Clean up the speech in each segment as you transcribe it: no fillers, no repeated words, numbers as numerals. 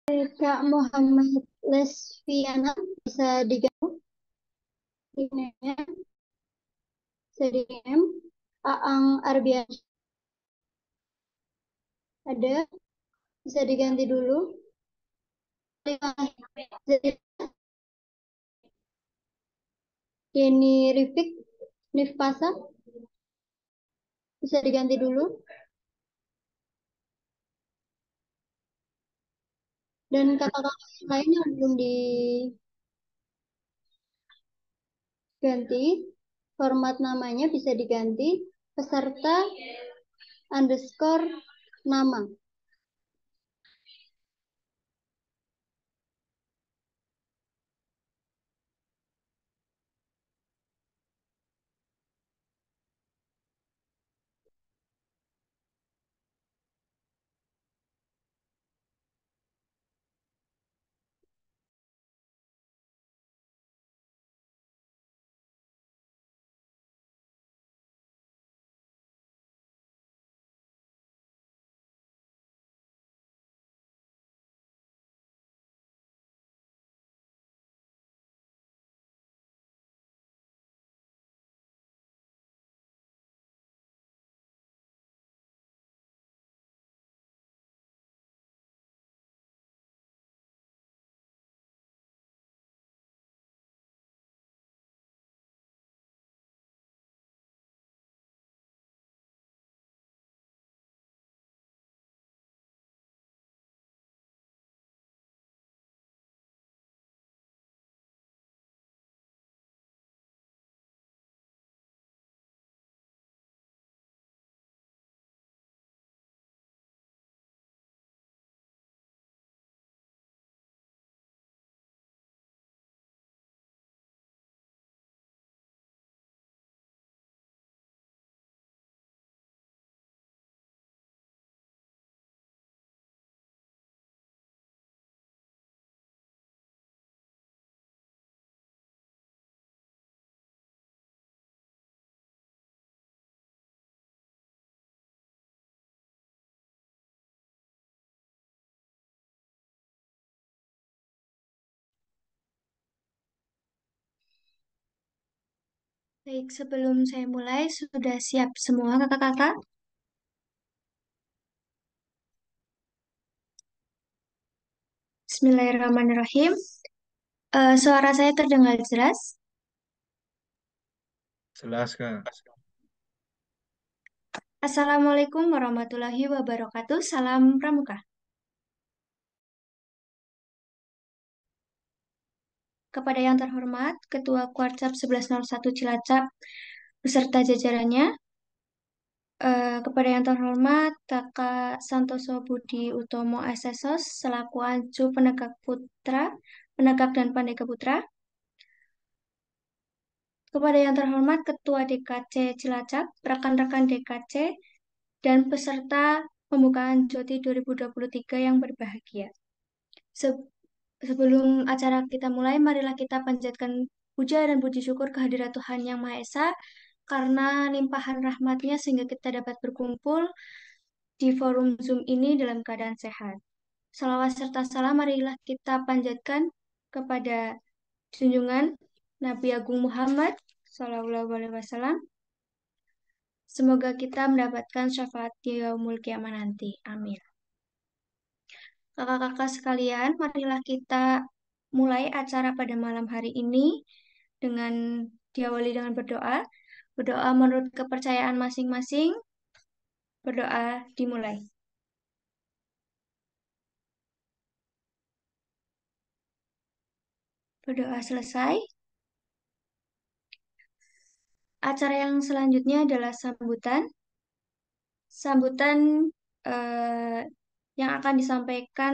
Kak Muhammad Lesviana bisa digabung emailnya, bisa DM. Aang Arbian ada, bisa diganti dulu. Jadi Yeni Rifik Nifpasa bisa diganti dulu. Dan kata-kata yang lain yang belum diganti, format namanya bisa diganti peserta underscore nama. Baik, sebelum saya mulai, sudah siap semua kakak-kakak? Bismillahirrahmanirrahim. Suara saya terdengar jelas? Jelas, Kak. Assalamualaikum warahmatullahi wabarakatuh. Salam Pramuka. Kepada yang terhormat, Ketua Kuarcap 1101 Cilacap beserta jajarannya, kepada yang terhormat Kakak Santoso Budi Utomo SSOS selaku Ancu Penegak Putra, Penegak dan Pandega Putra, kepada yang terhormat Ketua DKC Cilacap, rekan-rekan DKC, dan peserta pembukaan JOTI 2023 yang berbahagia. Sebelum acara kita mulai, marilah kita panjatkan puja dan puji syukur kehadirat Tuhan Yang Maha Esa karena limpahan rahmatnya sehingga kita dapat berkumpul di forum Zoom ini dalam keadaan sehat. Salawat serta salam marilah kita panjatkan kepada junjungan Nabi Agung Muhammad Sallallahu Alaihi Wasallam. Semoga kita mendapatkan syafaat di yaumul kiamah nanti. Amin. Kakak-kakak sekalian, marilah kita mulai acara pada malam hari ini dengan diawali dengan berdoa. Berdoa menurut kepercayaan masing-masing. Berdoa dimulai. Berdoa selesai. Acara yang selanjutnya adalah sambutan. Sambutan eh, yang akan disampaikan,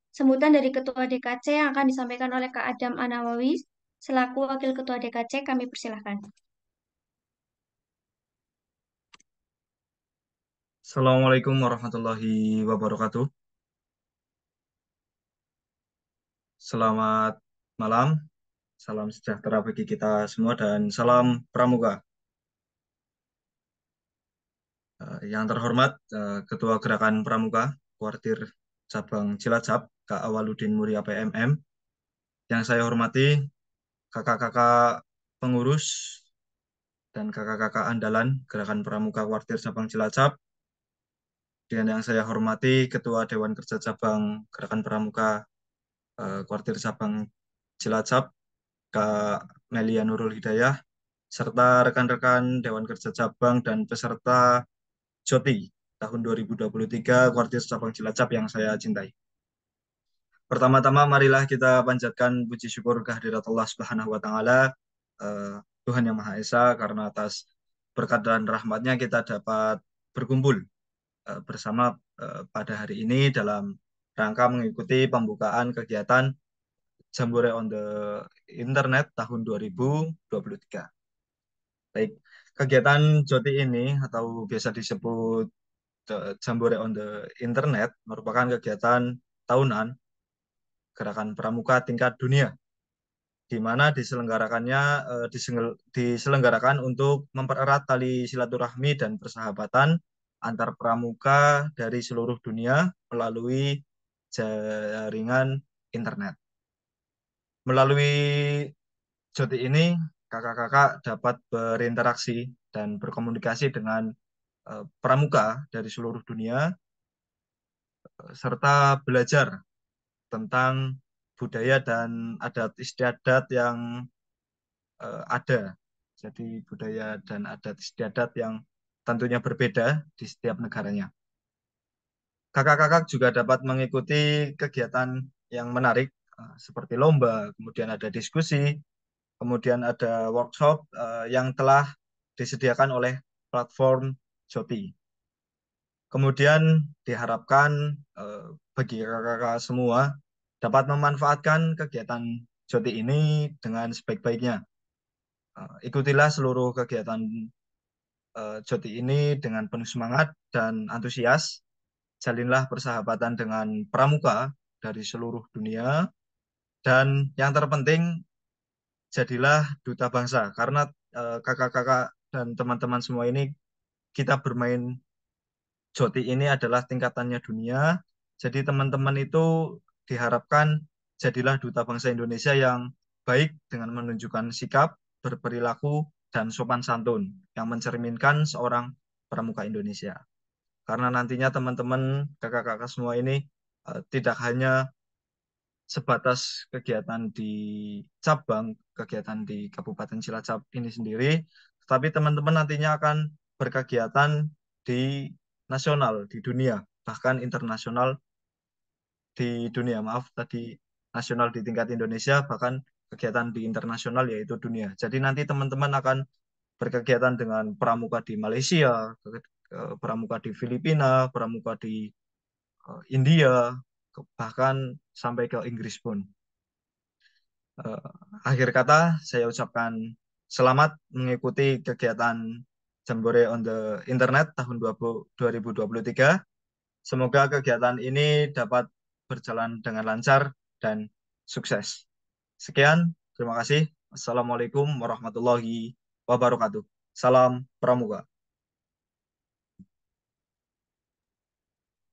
sambutan dari Ketua DKC yang akan disampaikan oleh Kak Adam Anawawi selaku Wakil Ketua DKC. Kami persilahkan. Assalamualaikum warahmatullahi wabarakatuh. Selamat malam, salam sejahtera bagi kita semua dan salam Pramuka. Yang terhormat Ketua Gerakan Pramuka, Kuartir Cabang Cilacap, Kak Awaludin Muria PMM. Yang saya hormati kakak-kakak pengurus dan kakak-kakak andalan Gerakan Pramuka Kuartir Cabang Cilacap. Dan yang saya hormati Ketua Dewan Kerja Cabang Gerakan Pramuka Kuartir Cabang Cilacap, Kak Melia Nurul Hidayah, serta rekan-rekan Dewan Kerja Cabang dan peserta JOTI tahun 2023 Kuartir Cabang Cilacap yang saya cintai. Pertama-tama marilah kita panjatkan puji syukur kehadirat Allah Subhanahu wa taala, Tuhan Yang Maha Esa, karena atas berkat dan rahmatnya kita dapat berkumpul bersama pada hari ini dalam rangka mengikuti pembukaan kegiatan Jambore on the Internet tahun 2023. Baik, kegiatan JOTI ini atau biasa disebut Jambore on the Internet merupakan kegiatan tahunan Gerakan Pramuka tingkat dunia, di mana diselenggarakan untuk mempererat tali silaturahmi dan persahabatan antar pramuka dari seluruh dunia melalui jaringan internet. Melalui JOTI ini, kakak-kakak dapat berinteraksi dan berkomunikasi dengan pramuka dari seluruh dunia, serta belajar tentang budaya dan adat istiadat yang ada. Jadi budaya dan adat istiadat yang tentunya berbeda di setiap negaranya. Kakak-kakak juga dapat mengikuti kegiatan yang menarik seperti lomba, kemudian ada diskusi, kemudian ada workshop yang telah disediakan oleh platform Joti. Kemudian diharapkan bagi kakak-kakak semua dapat memanfaatkan kegiatan Joti ini dengan sebaik-baiknya. Ikutilah seluruh kegiatan Joti ini dengan penuh semangat dan antusias. Jalinlah persahabatan dengan pramuka dari seluruh dunia. Dan yang terpenting, jadilah duta bangsa. Karena kakak-kakak dan teman-teman semua ini, kita bermain Joti ini adalah tingkatannya dunia. Jadi teman-teman itu diharapkan jadilah duta bangsa Indonesia yang baik dengan menunjukkan sikap, berperilaku, dan sopan santun yang mencerminkan seorang pramuka Indonesia. Karena nantinya teman-teman, kakak-kakak semua ini tidak hanya sebatas kegiatan di cabang, kegiatan di Kabupaten Cilacap ini sendiri, tetapi teman-teman nantinya akan berkegiatan di nasional, di dunia, bahkan internasional di dunia. Maaf, tadi nasional di tingkat Indonesia, bahkan kegiatan di internasional yaitu dunia. Jadi nanti teman-teman akan berkegiatan dengan pramuka di Malaysia, pramuka di Filipina, pramuka di India, bahkan sampai ke Inggris pun. Akhir kata, saya ucapkan selamat mengikuti kegiatan Jambore on the Internet tahun 2023. Semoga kegiatan ini dapat berjalan dengan lancar dan sukses. Sekian, terima kasih. Assalamualaikum warahmatullahi wabarakatuh. Salam Pramuka.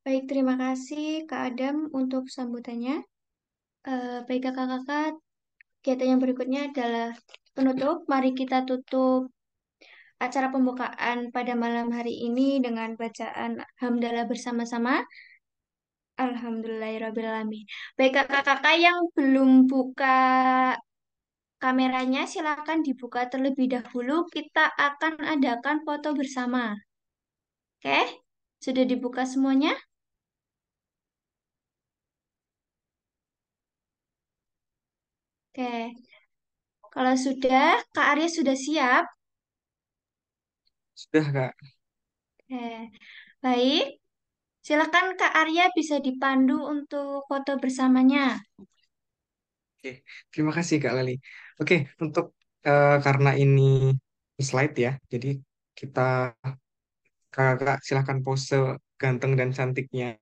Baik, terima kasih Kak Adam untuk sambutannya. Baik kakak-kakak, kegiatan yang berikutnya adalah penutup. Mari kita tutup acara pembukaan pada malam hari ini dengan bacaan hamdalah bersama-sama. Alhamdulillahirrahmanirrahim. Baik kakak-kakak yang belum buka kameranya, silakan dibuka terlebih dahulu. Kita akan adakan foto bersama. Oke? Sudah dibuka semuanya? Oke. Kalau sudah, Kak Arya sudah siap? Sudah, Kak. Oke. Baik. Silakan Kak Arya bisa dipandu untuk foto bersamanya. Oke, terima kasih Kak Lali. Oke, untuk karena ini slide ya, jadi kita kakak silahkan pose ganteng dan cantiknya.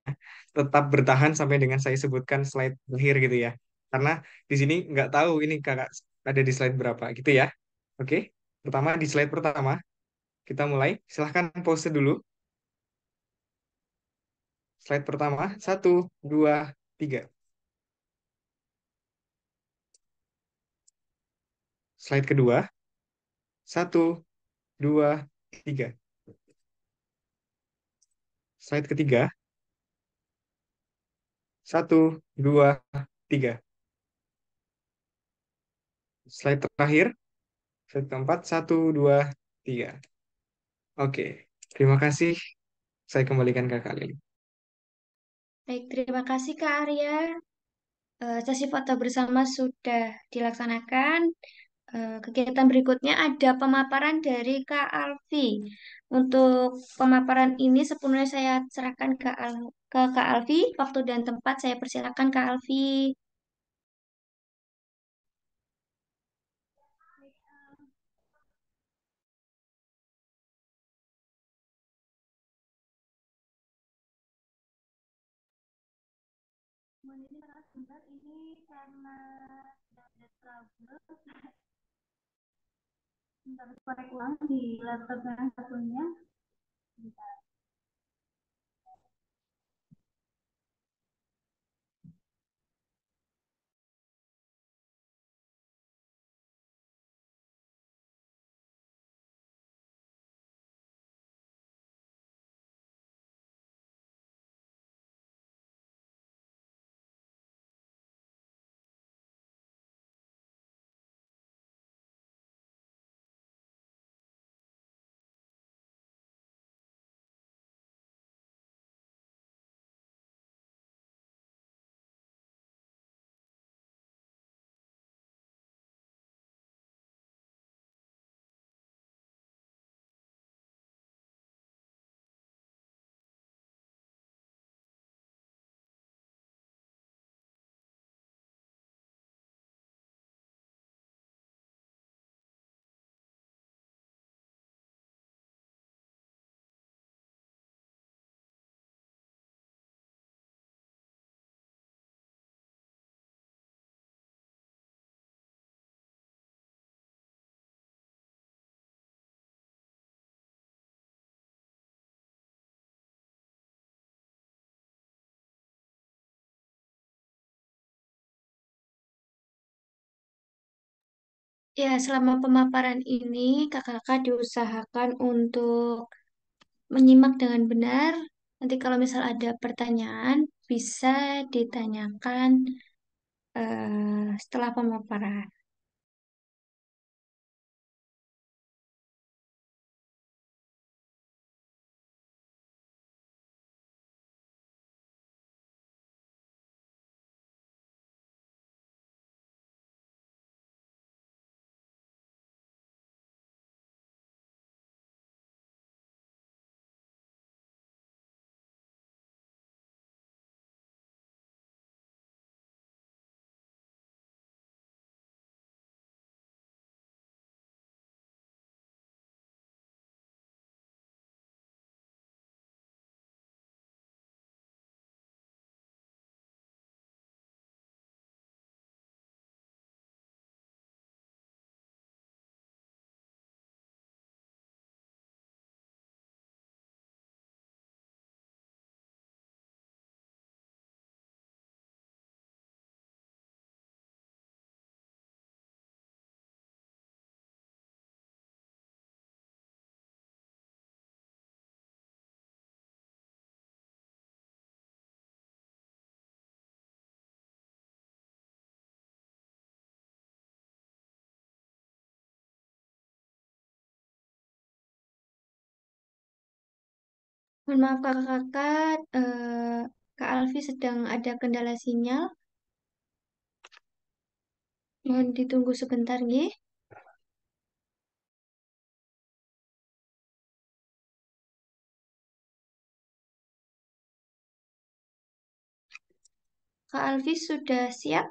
Tetap bertahan sampai dengan saya sebutkan slide terakhir gitu ya. Karena di sini nggak tahu ini kakak ada di slide berapa gitu ya. Oke, pertama di slide pertama kita mulai. Silahkan pose dulu. Slide pertama, satu, dua, tiga. Slide kedua. Satu, dua, tiga. Slide ketiga. Satu, dua, tiga. Slide terakhir. Slide keempat. Satu, dua, tiga. Oke. Terima kasih. Saya kembalikan ke Kak Lili. Baik, terima kasih Kak Arya. Sesi foto bersama sudah dilaksanakan. Kegiatan berikutnya ada pemaparan dari Kak Alfi. Untuk pemaparan ini sepenuhnya saya serahkan ke Kak Alfi. Waktu dan tempat saya persilakan Kak Alfi. Mohon izin Kak, sebentar ini karena ada trouble, sebentar korek ulang di laptop yang satunya. Bentar. Ya, selama pemaparan ini kakak-kakak diusahakan untuk menyimak dengan benar. Nanti kalau misal ada pertanyaan, bisa ditanyakan setelah pemaparan. Mohon maaf kakak-kakak, Kak Alfi sedang ada kendala sinyal. Mohon ditunggu sebentar, nggih. Kak Alfi sudah siap?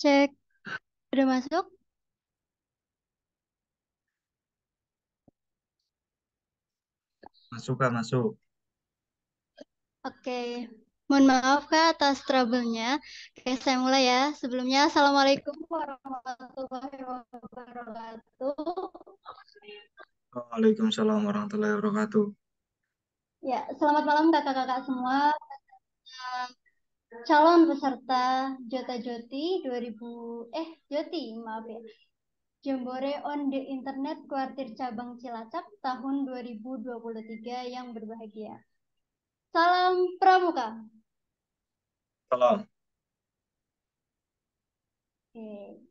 Cek, udah masuk? Masuk Kak, masuk. Oke. Mohon maaf Kak atas trouble-nya. Oke, saya mulai ya. Sebelumnya, Assalamualaikum warahmatullahi wabarakatuh. Waalaikumsalam warahmatullahi wabarakatuh. Ya, selamat malam kakak-kakak semua. Calon peserta Jota Joti 2000, Joti, maaf ya. Jambore on the Internet Kuartir Cabang Cilacap tahun 2023 yang berbahagia. Salam Pramuka. Salam. Oke.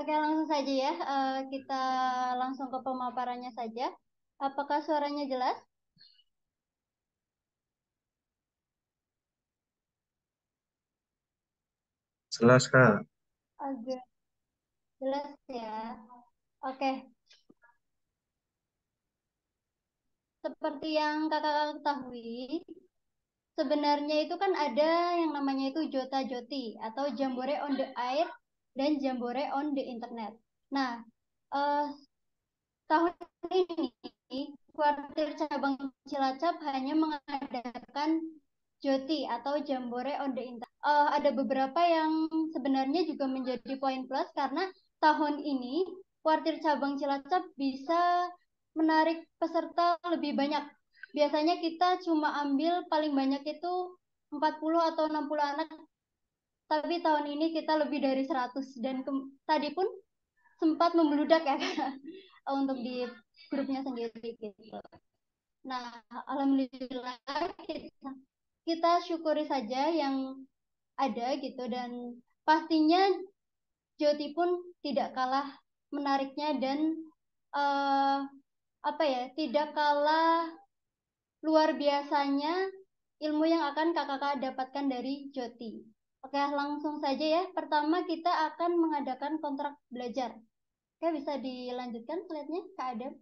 Oke, langsung saja ya. Kita langsung ke pemaparannya saja. Apakah suaranya jelas? Jelas Kak. Agak jelas ya. Oke, seperti yang kakak ketahui, sebenarnya itu kan ada yang namanya itu Jota Joti atau Jambore on the Air dan Jambore on the Internet. Nah, eh, tahun ini Kuartir Cabang Cilacap hanya mengadakan Joti atau Jambore on the Internet. Ada beberapa yang sebenarnya juga menjadi poin plus karena tahun ini Kuartir Cabang Cilacap bisa menarik peserta lebih banyak. Biasanya kita cuma ambil paling banyak itu 40 atau 60 anak, tapi tahun ini kita lebih dari 100 dan tadi pun sempat membludak ya untuk di grupnya sendiri gitu. Nah, alhamdulillah kita syukuri saja yang ada gitu dan pastinya Joti pun tidak kalah menariknya dan eh, apa ya, tidak kalah luar biasanya ilmu yang akan kakak-kakak dapatkan dari Joti. Oke, langsung saja ya. Pertama kita akan mengadakan kontrak belajar. Oke, bisa dilanjutkan slide-nya, Kak Adam.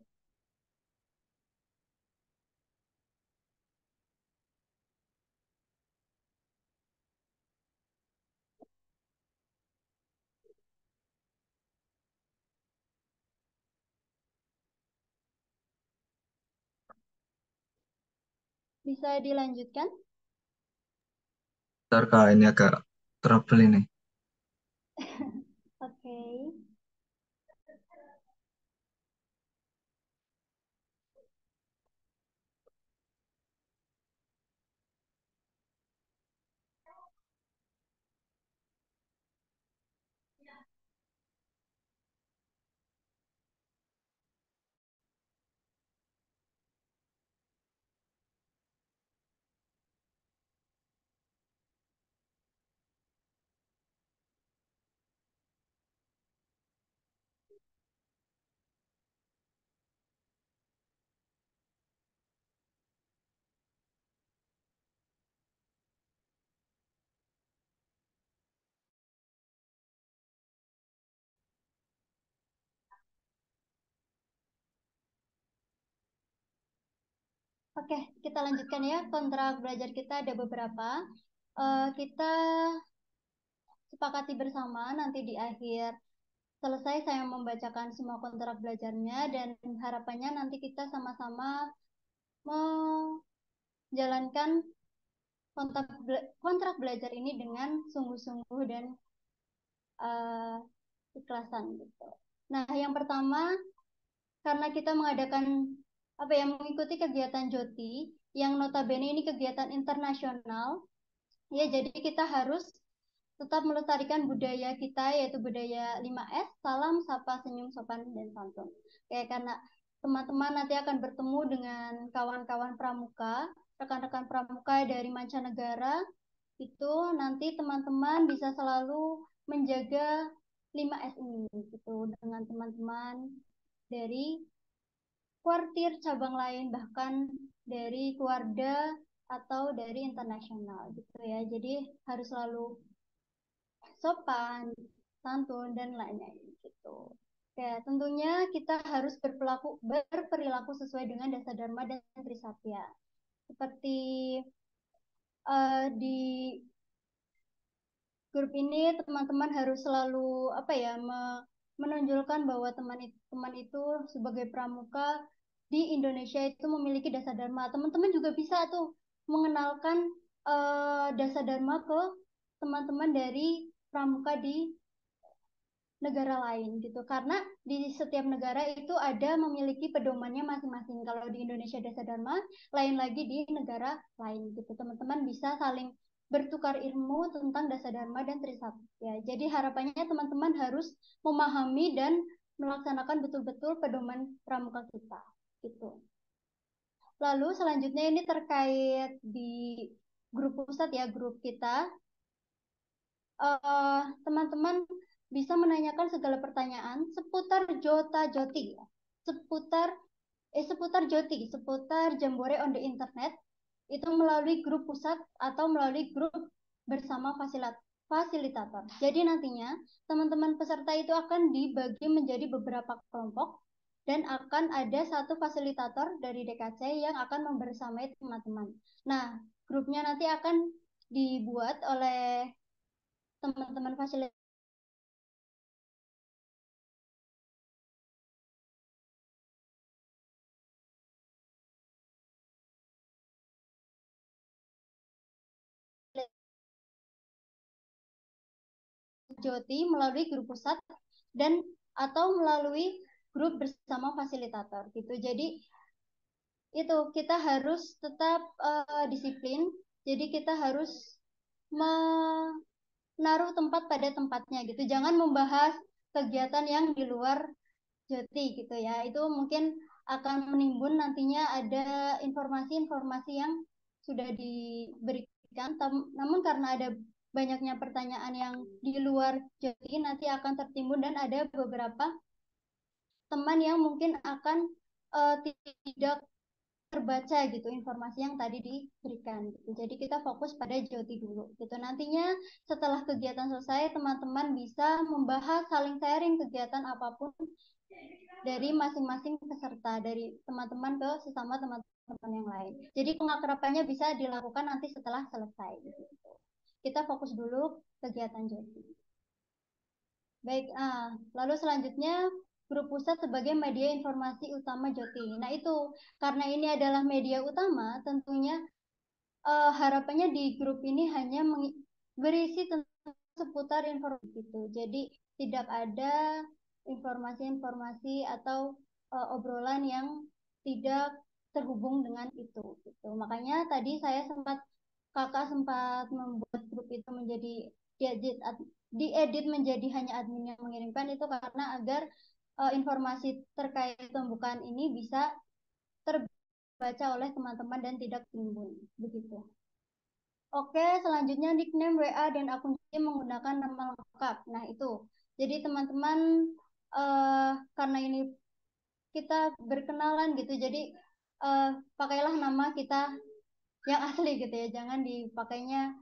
Bisa dilanjutkan. Bentar Kak, ini agak trouble ini. Oke. Oke, kita lanjutkan ya. Kontrak belajar kita ada beberapa. Kita sepakati bersama nanti di akhir selesai saya membacakan semua kontrak belajarnya dan harapannya nanti kita sama-sama menjalankan kontrak belajar ini dengan sungguh-sungguh dan ikhlasan gitu. Nah, yang pertama karena kita mengadakan apa ya, mengikuti kegiatan Joti yang notabene ini kegiatan internasional ya, jadi kita harus tetap melestarikan budaya kita yaitu budaya 5S, salam, sapa, senyum, sopan, dan santun. Kayak karena teman-teman nanti akan bertemu dengan kawan-kawan pramuka, rekan-rekan pramuka dari mancanegara, itu nanti teman-teman bisa selalu menjaga 5S ini gitu dengan teman-teman dari kuartir cabang lain bahkan dari keluarga atau dari internasional gitu ya. Jadi harus selalu sopan, santun dan lainnya gitu. Ya, tentunya kita harus berperilaku sesuai dengan dasar dharma dan trisatya. Seperti di grup ini teman-teman harus selalu menonjolkan bahwa teman itu sebagai pramuka di Indonesia itu memiliki dasar dharma. Teman-teman juga bisa tuh mengenalkan dasar dharma ke teman-teman dari pramuka di negara lain gitu, karena di setiap negara itu ada memiliki pedomannya masing-masing. Kalau di Indonesia dasar dharma, lain lagi di negara lain gitu. Teman-teman bisa saling bertukar ilmu tentang dasar dharma dan trisatya. Jadi harapannya teman-teman harus memahami dan melaksanakan betul-betul pedoman pramuka kita gitu. Lalu selanjutnya ini terkait di grup pusat ya, grup kita. Teman-teman bisa menanyakan segala pertanyaan seputar jota-joti, seputar joti, seputar jambore on the internet, itu melalui grup pusat atau melalui grup bersama fasilitator. Jadi nantinya teman-teman peserta itu akan dibagi menjadi beberapa kelompok dan akan ada satu fasilitator dari DKC yang akan membersamai teman-teman. Nah, grupnya nanti akan dibuat oleh teman-teman fasilitator Joti melalui grup pusat dan atau melalui grup bersama fasilitator gitu. Jadi itu kita harus tetap disiplin. Jadi kita harus menaruh tempat pada tempatnya gitu. Jangan membahas kegiatan yang di luar Joti gitu ya. Itu mungkin akan menimbun nantinya ada informasi-informasi yang sudah diberikan. Namun karena ada banyaknya pertanyaan yang di luar Joti, nanti akan tertimbun dan ada beberapa teman yang mungkin akan tidak terbaca gitu informasi yang tadi diberikan gitu. Jadi kita fokus pada Joti dulu gitu. Nantinya setelah kegiatan selesai teman-teman bisa membahas saling sharing kegiatan apapun dari masing-masing peserta, dari teman-teman ke sesama teman-teman yang lain. Jadi pengakrabannya bisa dilakukan nanti setelah selesai gitu. Kita fokus dulu kegiatan Joti. Baik, lalu selanjutnya grup pusat sebagai media informasi utama Joti. Nah itu karena ini adalah media utama, tentunya harapannya di grup ini hanya berisi tentang seputar informasi gitu. Jadi tidak ada informasi-informasi atau obrolan yang tidak terhubung dengan itu. Gitu. Makanya tadi kakak sempat membuat grup itu menjadi diedit menjadi hanya admin yang mengirimkan itu karena agar informasi terkait pembukaan ini bisa terbaca oleh teman-teman dan tidak timbun begitu. Oke, selanjutnya nickname WA dan akun Gmail menggunakan nama lengkap. Nah itu, jadi teman-teman karena ini kita berkenalan gitu, jadi pakailah nama kita yang asli gitu ya, jangan dipakainya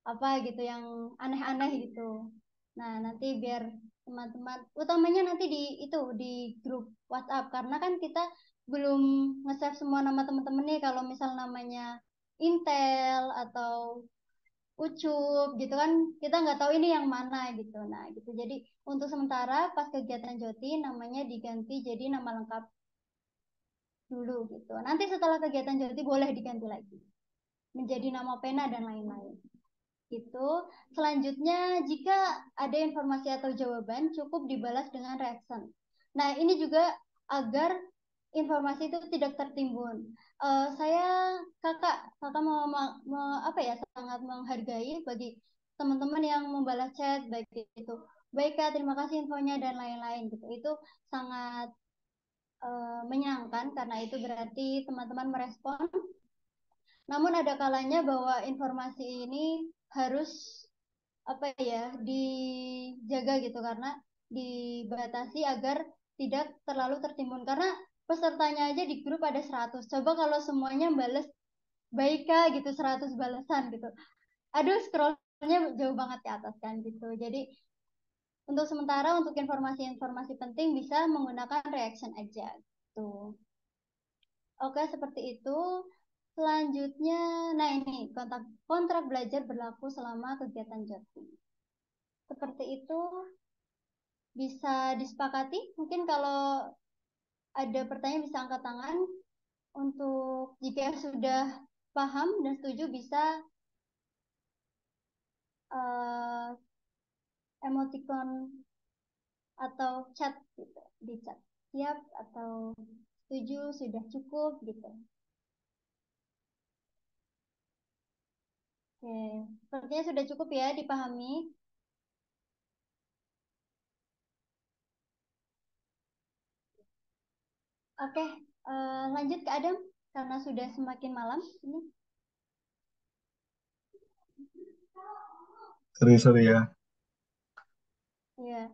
apa gitu yang aneh-aneh gitu. Nah, nanti biar teman-teman utamanya nanti di grup WhatsApp karena kan kita belum nge-save semua nama teman-teman nih kalau misal namanya Intel atau Ucup gitu kan kita nggak tahu ini yang mana gitu. Nah, gitu. Jadi untuk sementara pas kegiatan Joti namanya diganti jadi nama lengkap dulu gitu. Nanti setelah kegiatan Joti boleh diganti lagi menjadi nama pena dan lain-lain. Gitu. Selanjutnya, jika ada informasi atau jawaban, cukup dibalas dengan reaction. Nah, ini juga agar informasi itu tidak tertimbun. Kakak sangat menghargai bagi teman-teman yang membalas chat baik itu. Baik Kak, terima kasih infonya dan lain-lain gitu. Itu sangat menyenangkan karena itu berarti teman-teman merespon. Namun ada kalanya bahwa informasi ini harus dijaga gitu karena dibatasi agar tidak terlalu tertimbun karena pesertanya aja di grup ada 100. Coba kalau semuanya bales baik Kak gitu 100 balasan gitu. Aduh scrollnya jauh banget ke atas kan gitu. Jadi untuk sementara untuk informasi-informasi penting bisa menggunakan reaction aja gitu. Oke, seperti itu. Selanjutnya, nah ini kontrak belajar berlaku selama kegiatan Joti. seperti itu bisa disepakati. Mungkin kalau ada pertanyaan bisa angkat tangan. Untuk jika sudah paham dan setuju bisa emoticon atau chat gitu, di chat siap atau setuju sudah cukup gitu. Oke, sepertinya sudah cukup ya dipahami. Oke, lanjut ke Adam karena sudah semakin malam ini. Sorry ya. Ya.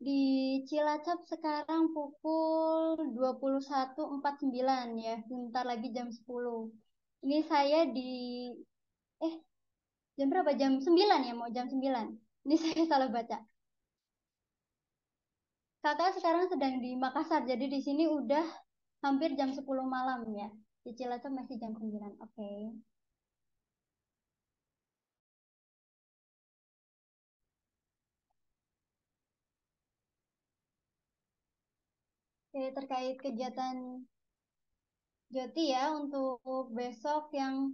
Di Cilacap sekarang pukul 21.49 ya, bentar lagi jam 10. Ini saya di jam berapa? Jam 9 ya, mau jam 9. Ini saya salah baca. Kakak sekarang sedang di Makassar, jadi di sini udah hampir jam 10 malam ya. Di Cilacap masih jam 9. Oke. Oke, terkait kegiatan Joti ya untuk besok yang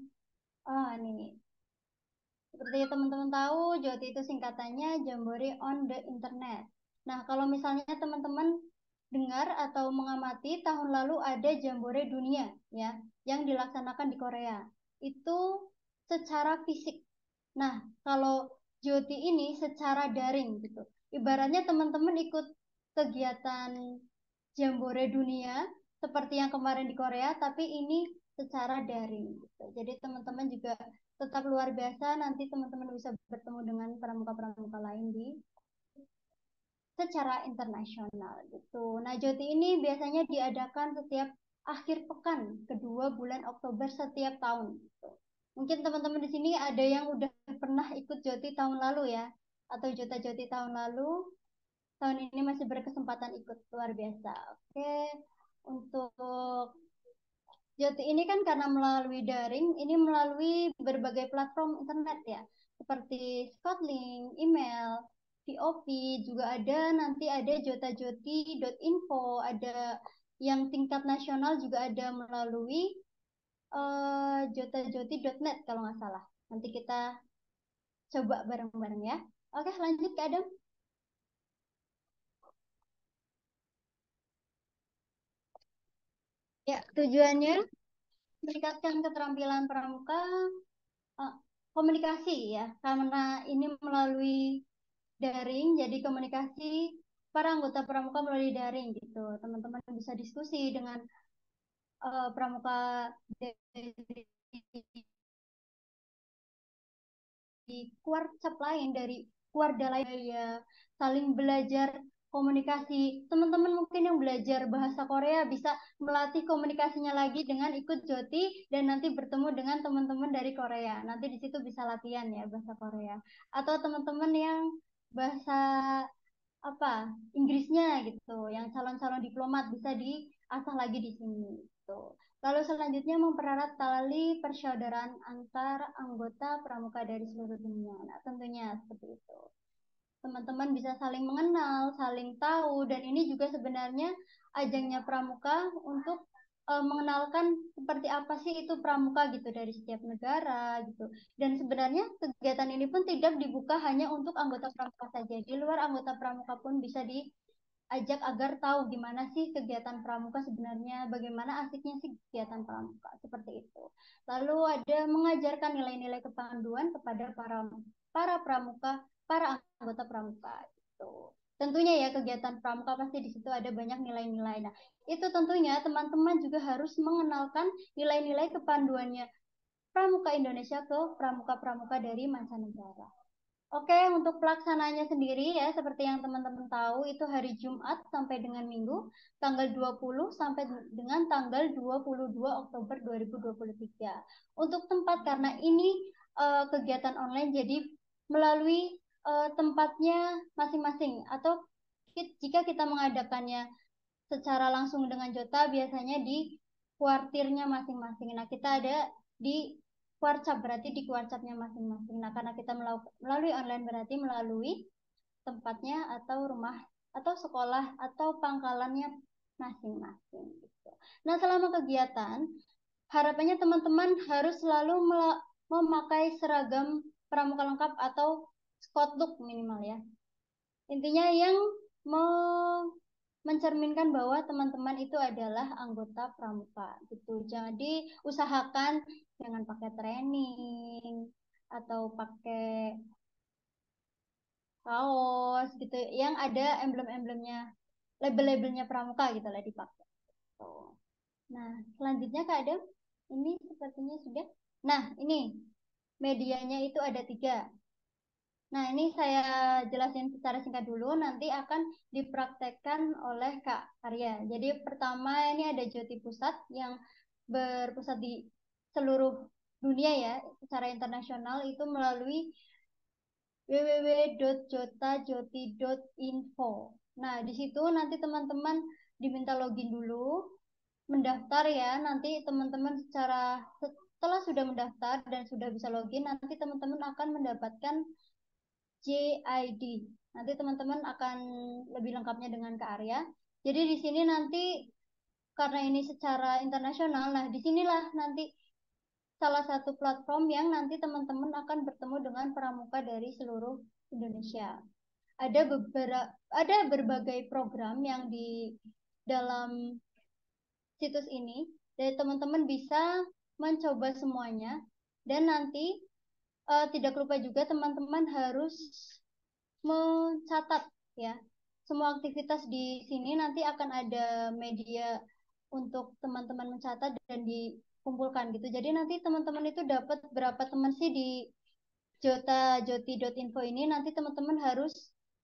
nih. Seperti teman-teman tahu, Joti itu singkatannya Jamboree on the Internet. Nah, kalau misalnya teman-teman dengar atau mengamati tahun lalu ada Jamboree Dunia ya yang dilaksanakan di Korea. Itu secara fisik. Nah, kalau Joti ini secara daring gitu. Ibaratnya teman-teman ikut kegiatan Jamboree Dunia seperti yang kemarin di Korea, tapi ini secara daring gitu. Jadi teman-teman juga tetap luar biasa, nanti teman-teman bisa bertemu dengan pramuka-pramuka lain di secara internasional gitu. Nah, Joti ini biasanya diadakan setiap akhir pekan kedua bulan Oktober setiap tahun gitu. Mungkin teman-teman di sini ada yang udah pernah ikut Joti tahun lalu ya, atau Jota Joti tahun lalu, tahun ini masih berkesempatan ikut, luar biasa. Oke, untuk Joti ini kan karena melalui daring, ini melalui berbagai platform internet ya, seperti Skotlink, email, VOP, juga ada nanti ada jotajoti.info, ada yang tingkat nasional juga ada melalui jotajoti.net kalau nggak salah. Nanti kita coba bareng-bareng ya. Oke, lanjut ke Adam. Ya, tujuannya meningkatkan keterampilan pramuka komunikasi ya, karena ini melalui daring, jadi komunikasi para anggota pramuka melalui daring gitu. Teman-teman bisa diskusi dengan pramuka dari kuarcap lain, dari kuarda lain ya, saling belajar komunikasi. Teman-teman mungkin yang belajar bahasa Korea bisa melatih komunikasinya lagi dengan ikut Joti dan nanti bertemu dengan teman-teman dari Korea. Nanti di situ bisa latihan ya bahasa Korea. Atau teman-teman yang bahasa apa Inggrisnya gitu, yang calon-calon diplomat bisa diasah lagi di sini gitu. Lalu selanjutnya mempererat tali persaudaraan antar anggota pramuka dari seluruh dunia. Nah, tentunya seperti itu. Teman-teman bisa saling mengenal, saling tahu, dan ini juga sebenarnya ajangnya pramuka untuk mengenalkan seperti apa sih itu pramuka gitu dari setiap negara gitu. Dan sebenarnya kegiatan ini pun tidak dibuka hanya untuk anggota pramuka saja. Di luar anggota pramuka pun bisa diajak agar tahu gimana sih kegiatan pramuka sebenarnya, bagaimana asiknya sih kegiatan pramuka seperti itu. Lalu ada mengajarkan nilai-nilai kepanduan kepada para pramuka, para anggota pramuka itu. Tentunya ya kegiatan pramuka pasti di situ ada banyak nilai-nilai. Nah, itu tentunya teman-teman juga harus mengenalkan nilai-nilai kepanduannya pramuka Indonesia ke pramuka-pramuka dari mancanegara. Oke, untuk pelaksananya sendiri ya, seperti yang teman-teman tahu, itu hari Jumat sampai dengan Minggu, tanggal 20 sampai dengan tanggal 22 Oktober 2023. Untuk tempat, karena ini kegiatan online, jadi melalui tempatnya masing-masing, atau jika kita mengadakannya secara langsung dengan Jota, biasanya di kuartirnya masing-masing. Nah, kita ada di kuarcap berarti di kuarcapnya masing-masing. Nah, karena kita melalui online berarti melalui tempatnya atau rumah atau sekolah atau pangkalannya masing-masing gitu. Nah, selama kegiatan harapannya teman-teman harus selalu memakai seragam pramuka lengkap atau squad look minimal ya. Intinya yang mencerminkan bahwa teman-teman itu adalah anggota pramuka gitu. Jadi usahakan jangan pakai training atau pakai kaos gitu yang ada emblem-emblemnya, label-labelnya pramuka gitu lah dipakai. Tuh. Nah, selanjutnya Kak Adam, ini sepertinya sudah. Nah, ini medianya itu ada 3. Nah, ini saya jelasin secara singkat dulu, nanti akan dipraktekkan oleh Kak Arya. Jadi pertama ini ada Joti Pusat yang berpusat di seluruh dunia ya, secara internasional itu melalui www.jotajoti.info. Nah, di situ nanti teman-teman diminta login dulu, mendaftar ya. Nanti teman-teman setelah sudah mendaftar dan sudah bisa login, nanti teman-teman akan mendapatkan JID. Nanti teman-teman akan lebih lengkapnya dengan Kak Arya. Jadi di sini nanti karena ini secara internasional, nah disinilah nanti salah satu platform yang nanti teman-teman akan bertemu dengan pramuka dari seluruh Indonesia. Ada berbagai program yang di dalam situs ini, dan teman-teman bisa mencoba semuanya. Dan nanti tidak lupa juga teman-teman harus mencatat ya. Semua aktivitas di sini nanti akan ada media untuk teman-teman mencatat dan dikumpulkan gitu. Jadi nanti teman-teman itu dapat berapa teman sih di jotajoti.info ini, nanti teman-teman harus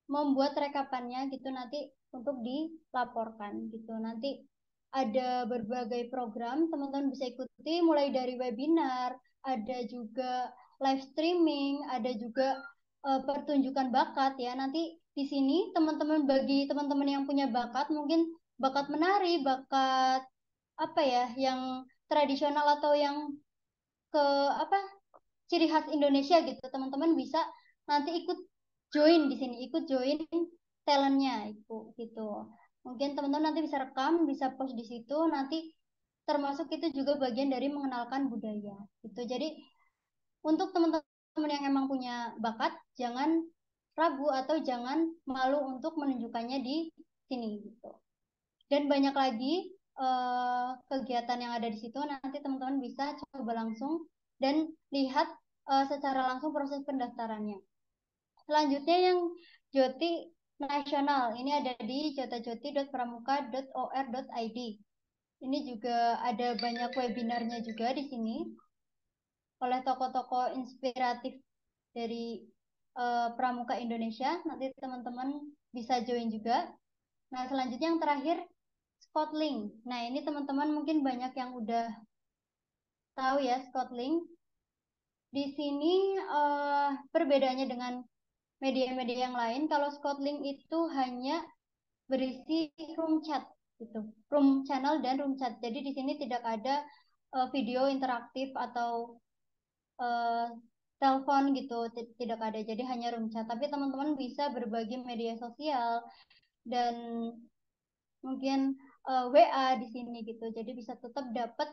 membuat rekapannya gitu nanti untuk dilaporkan gitu. Nanti ada berbagai program teman-teman bisa ikuti mulai dari webinar, ada juga live streaming, ada juga pertunjukan bakat ya. Nanti di sini teman-teman, bagi teman-teman yang punya bakat, mungkin bakat menari, bakat apa ya, yang tradisional atau yang ke apa ciri khas Indonesia gitu, teman-teman bisa nanti ikut join di sini, ikut join talentnya itu gitu. Mungkin teman-teman nanti bisa rekam, bisa post di situ, nanti termasuk itu juga bagian dari mengenalkan budaya gitu. Jadi untuk teman-teman yang emang punya bakat, jangan ragu atau jangan malu untuk menunjukkannya di sini gitu. Dan banyak lagi kegiatan yang ada di situ, nanti teman-teman bisa coba langsung dan lihat secara langsung proses pendaftarannya. Selanjutnya yang Joti Nasional, ini ada di jotajoti.pramuka.or.id. Ini juga ada banyak webinarnya juga di sini oleh tokoh-tokoh inspiratif dari Pramuka Indonesia. Nanti teman-teman bisa join juga. Nah, selanjutnya yang terakhir Scoutlink. Nah, ini teman-teman mungkin banyak yang udah tahu ya Scoutlink. Di sini perbedaannya dengan media-media yang lain, kalau Scoutlink itu hanya berisi room chat gitu, room channel dan room chat. Jadi di sini tidak ada video interaktif atau telepon gitu, tidak ada. Jadi hanya room chat. Tapi teman-teman bisa berbagi media sosial dan mungkin WA di sini gitu. Jadi bisa tetap dapat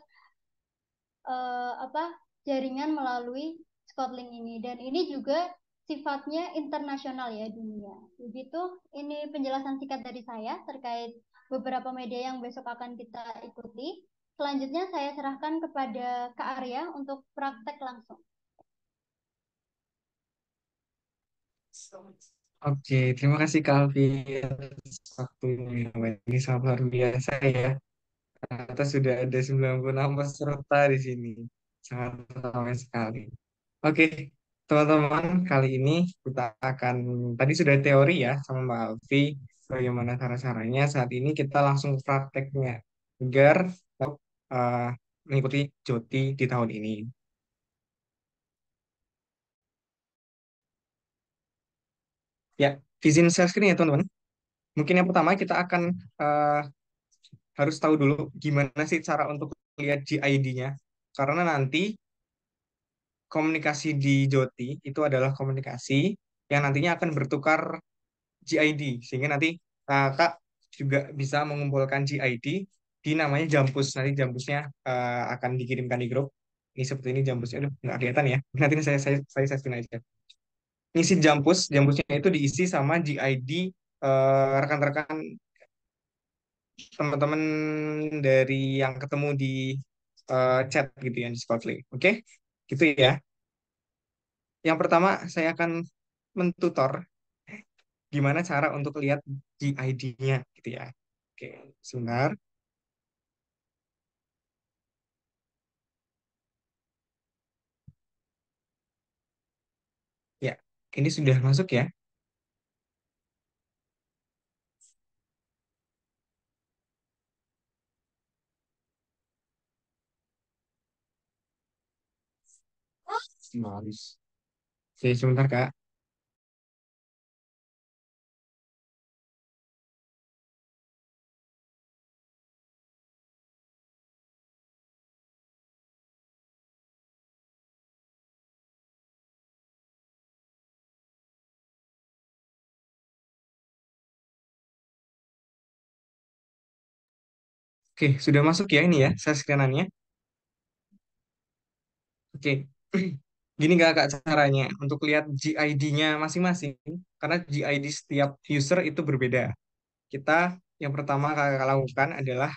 jaringan melalui Scoutlink ini, dan ini juga sifatnya internasional ya, dunia. Begitu, ini penjelasan singkat dari saya terkait beberapa media yang besok akan kita ikuti. Selanjutnya saya serahkan kepada Kak Arya untuk praktek langsung. Oke, terima kasih Kak Alfi atas waktunya. Wah, ini sangat luar biasa ya. Ternyata sudah ada 96 peserta di sini. Sangat ramai sekali. Oke, teman-teman, kali ini kita akan, tadi sudah teori ya sama Mbak Alfi, bagaimana cara-caranya. Saat ini kita langsung prakteknya, agar uh, mengikuti Joti di tahun ini. Ya, izin share screen ya teman-teman. Mungkin yang pertama kita akan harus tahu dulu gimana sih cara untuk lihat GID-nya. Karena nanti komunikasi di Joti itu adalah komunikasi yang nantinya akan bertukar GID, sehingga nanti kakak juga bisa mengumpulkan GID di namanya Jampus. Nanti Jampusnya akan dikirimkan di grup. Ini seperti ini Jampusnya, udah nggak kelihatan ya. Nanti saya screen aja. Ngisi Jampusnya itu diisi sama GID rekan-rekan teman-teman dari yang ketemu di chat gitu ya di Scotland. Oke, gitu ya. Yang pertama saya akan mentutor gimana cara untuk lihat GID-nya gitu ya. Oke, sebentar. Ya, ini sudah masuk ya. Harus. Oke, sebentar Kak. Oke, sudah masuk ya ini ya, saya scanannya. Oke, gini nggak Kak caranya untuk lihat GID-nya masing-masing, karena GID setiap user itu berbeda. Kita yang pertama Kakak lakukan adalah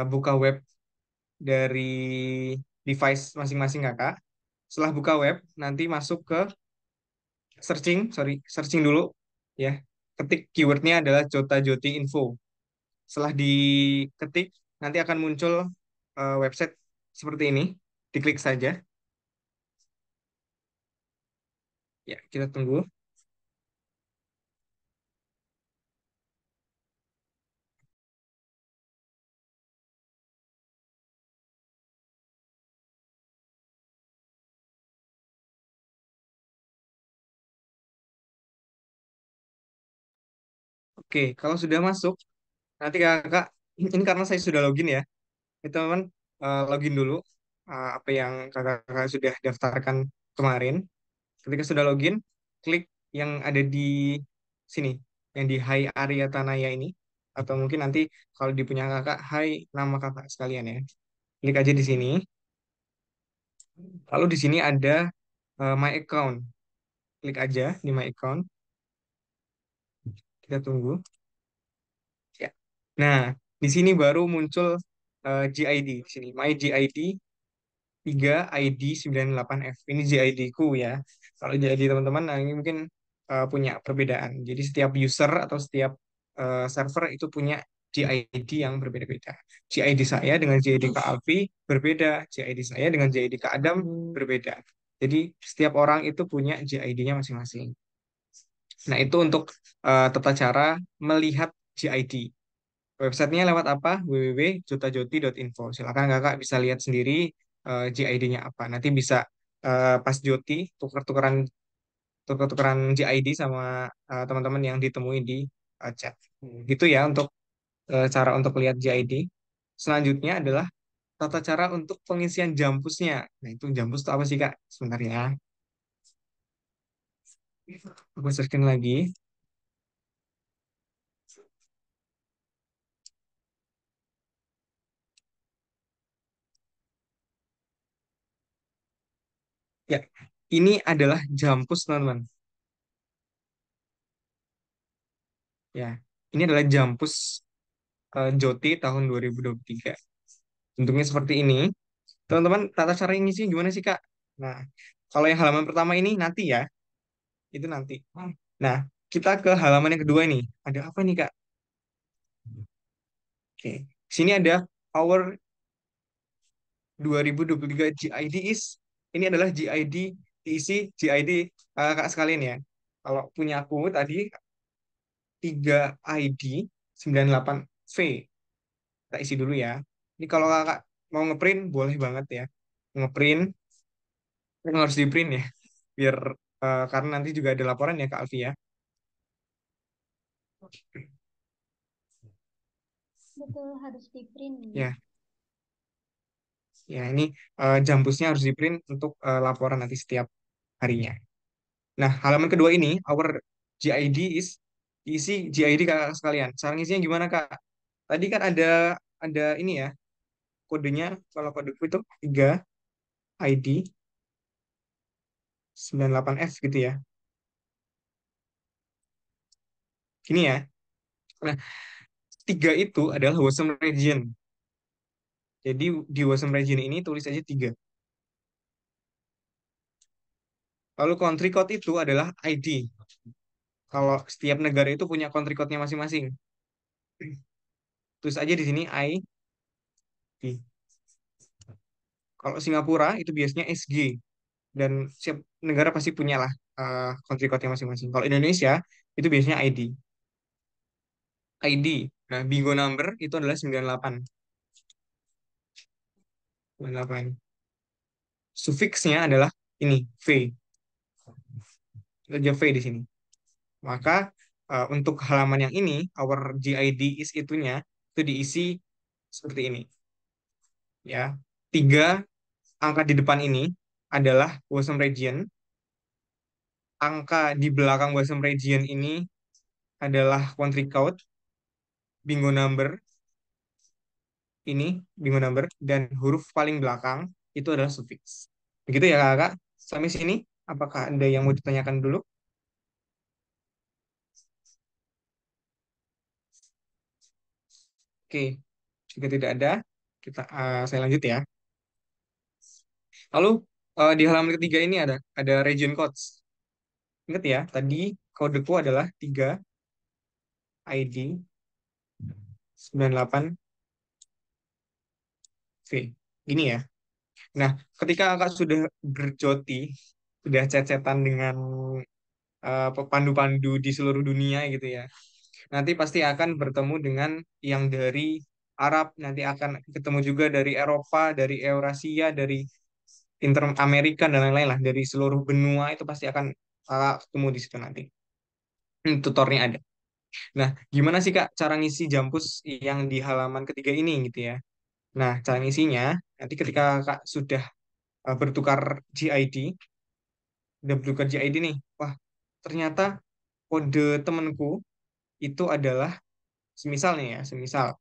buka web dari device masing-masing Kakak. Setelah buka web, nanti masuk ke searching dulu ya. Ketik keywordnya adalah Jota Joti Info. Setelah diketik, nanti akan muncul website seperti ini. Diklik saja. Ya, kita tunggu. Oke, kalau sudah masuk, nanti kakak, ini karena saya sudah login ya, itu teman login dulu apa yang kakak sudah daftarkan kemarin. Ketika sudah login, klik yang ada di sini, yang di Hai Arya Tanaya ini, atau mungkin nanti kalau di punya kakak, Hai nama kakak sekalian ya. Klik aja di sini. Lalu di sini ada My Account. Klik aja di My Account. Kita tunggu. Ya. Nah, di sini baru muncul GID di sini. My GID 3ID98F. Ini GID ku ya. Kalau GID teman-teman, nah ini mungkin punya perbedaan. Jadi setiap user atau setiap server itu punya GID yang berbeda-beda. GID saya dengan GID Kak Alfi berbeda. GID saya dengan GID Kak Adam berbeda. Jadi setiap orang itu punya GID-nya masing-masing. Nah, itu untuk tata cara melihat GID. Websitenya lewat apa? www.jotajoti.info. Silakan kakak bisa lihat sendiri GID-nya apa. Nanti bisa pas Joti tuker-tukeran GID sama teman-teman yang ditemui di chat. Gitu ya untuk cara untuk lihat GID. Selanjutnya adalah tata cara untuk pengisian jampusnya. Nah, itu jampus itu apa sih Kak? Sebentar ya. Aku searching lagi. Ya, ini adalah jampus teman-teman. Ya, ini adalah jampus Joti tahun 2023. Bentuknya seperti ini. Teman-teman, tata cara ngisi gimana sih, Kak? Nah, kalau yang halaman pertama ini nanti ya, itu nanti. Nah, kita ke halaman yang kedua ini. Ada apa nih, Kak? Oke. Sini ada our 2023 GID is. Ini adalah GID diisi GID Kak sekalian ya. Kalau punya aku tadi 3ID 98V. Kita isi dulu ya. Ini kalau kakak mau ngeprint boleh banget ya. Ngeprint, yang harus di print ya. Biar karena nanti juga ada laporan ya Kak Alfi ya. Betul, harus di print. Ya, Ya, ini Jampusnya harus di print untuk laporan nanti setiap harinya. Nah, halaman kedua ini, our GID is isi GID kakak sekalian. Cara ngisinya gimana kak? Tadi kan ada ini ya, kodenya. Kalau kodeku itu 3 ID 98F gitu ya. Gini ya. Nah, 3 itu adalah WOSM region. Jadi di WOSM region ini tulis aja 3. Lalu country code itu adalah ID. Kalau setiap negara itu punya country code-nya masing-masing. Tulis aja di sini ID. Kalau Singapura itu biasanya SG. Dan setiap negara pasti punya lah country code-nya masing-masing. Kalau Indonesia itu biasanya ID. ID. Nah, bingo number itu adalah 98. 98. Sufiksnya adalah ini, V. Itu aja V di sini. Maka untuk halaman yang ini, our GID is itunya, itu diisi seperti ini. Ya, 3 angka di depan ini adalah WOSM region. Angka di belakang WOSM region ini adalah country code, bingo number, ini bingo number, dan huruf paling belakang itu adalah sufiks. Begitu ya kakak? Sampai sini, apakah ada yang mau ditanyakan dulu? Oke, jika tidak ada, saya lanjut ya. Lalu di halaman ketiga ini ada region codes. Ingat ya, tadi kodeku adalah 3 ID 98V. Gini ya. Nah, ketika kakak sudah berjoti, sudah cecetan dengan pepandu-pandu di seluruh dunia gitu ya, nanti pasti akan bertemu dengan yang dari Arab, nanti akan ketemu juga dari Eropa, dari Eurasia, dari Inter Amerika dan lain-lain lah, dari seluruh benua itu pasti akan ketemu di situ nanti. Tutornya ada. Nah, gimana sih Kak cara ngisi Jampus yang di halaman ketiga ini gitu ya? Nah, cara ngisinya nanti ketika Kak sudah bertukar GID, udah bertukar GID nih, wah ternyata kode temenku itu adalah semisal nih ya, semisal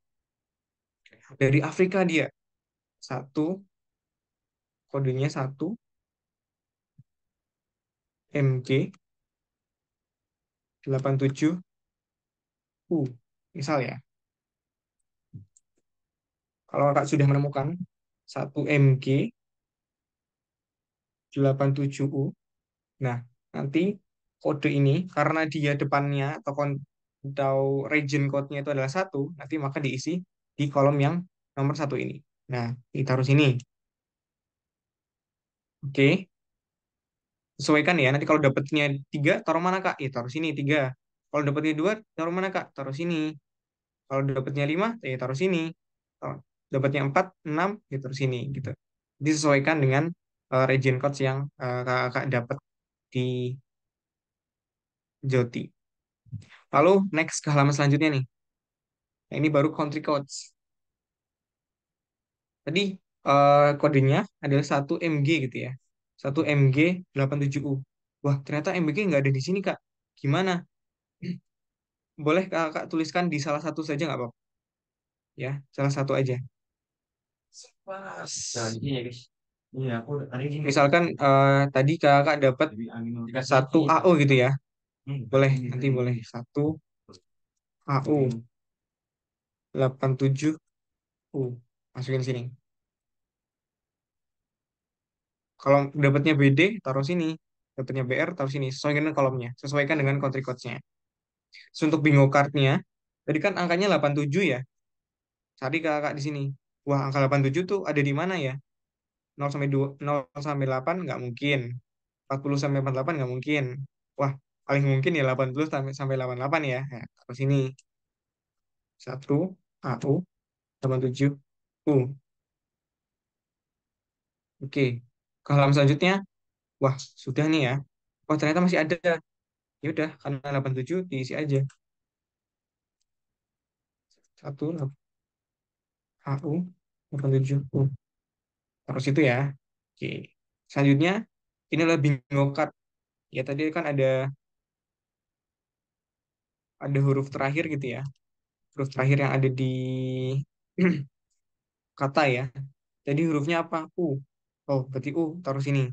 dari Afrika dia satu kodenya 1MG87U misal ya. Kalau Kak sudah menemukan 1MG87U, nah nanti kode ini karena dia depannya atau region code-nya itu adalah 1, nanti maka diisi di kolom yang nomor 1 ini. Nah, ditaruh sini. Oke, sesuaikan ya. Nanti kalau dapatnya 3, taruh mana Kak? Ya, taruh sini 3. Kalau dapatnya 2, taruh mana Kak? Taruh sini. Kalau dapatnya 5, ya taruh sini. Kalau dapatnya 4, 6, ya taruh sini gitu. Disesuaikan dengan region codes yang Kakak dapat di Joti. Lalu next ke halaman selanjutnya nih. Nah, ini baru country codes. Tadi kodenya adalah 1MG gitu ya. 1MG87U. Wah, ternyata MBG nggak ada di sini, Kak. Gimana? Boleh Kakak tuliskan di salah satu saja nggak apa-apa? Ya, salah satu aja. Pas. Nah, ini ya guys. Iya, aku hari ini. Misalkan tadi Kakak dapat 1 AU gitu ya. Boleh, nanti boleh. 1AU87U. Masukin sini. Kalau dapatnya BD, taruh sini. Dapatnya BR, taruh sini. Sesuaikan dengan kolomnya. Sesuaikan dengan country codes-nya. Terus untuk bingo card-nya, tadi kan angkanya 87 ya. Cari kakak di sini. Wah, angka 87 tuh ada di mana ya? 0 sampai 2, 0 sampai 8 nggak mungkin. 40 sampai 48 nggak mungkin. Wah, paling mungkin ya 80 sampai 88 ya. Nah, taruh sini. 1 AU 87U. Oke. Ke halaman selanjutnya. Wah, sudah nih ya. Wah, ternyata masih ada. Ya udah, karena 87 diisi aja. 1 AU 87U. Terus itu ya. Oke. Selanjutnya ini adalah bingo card. Ya tadi kan ada huruf terakhir gitu ya. Huruf terakhir yang ada di kata ya. Jadi hurufnya apa? U. Oh, berarti U taruh sini.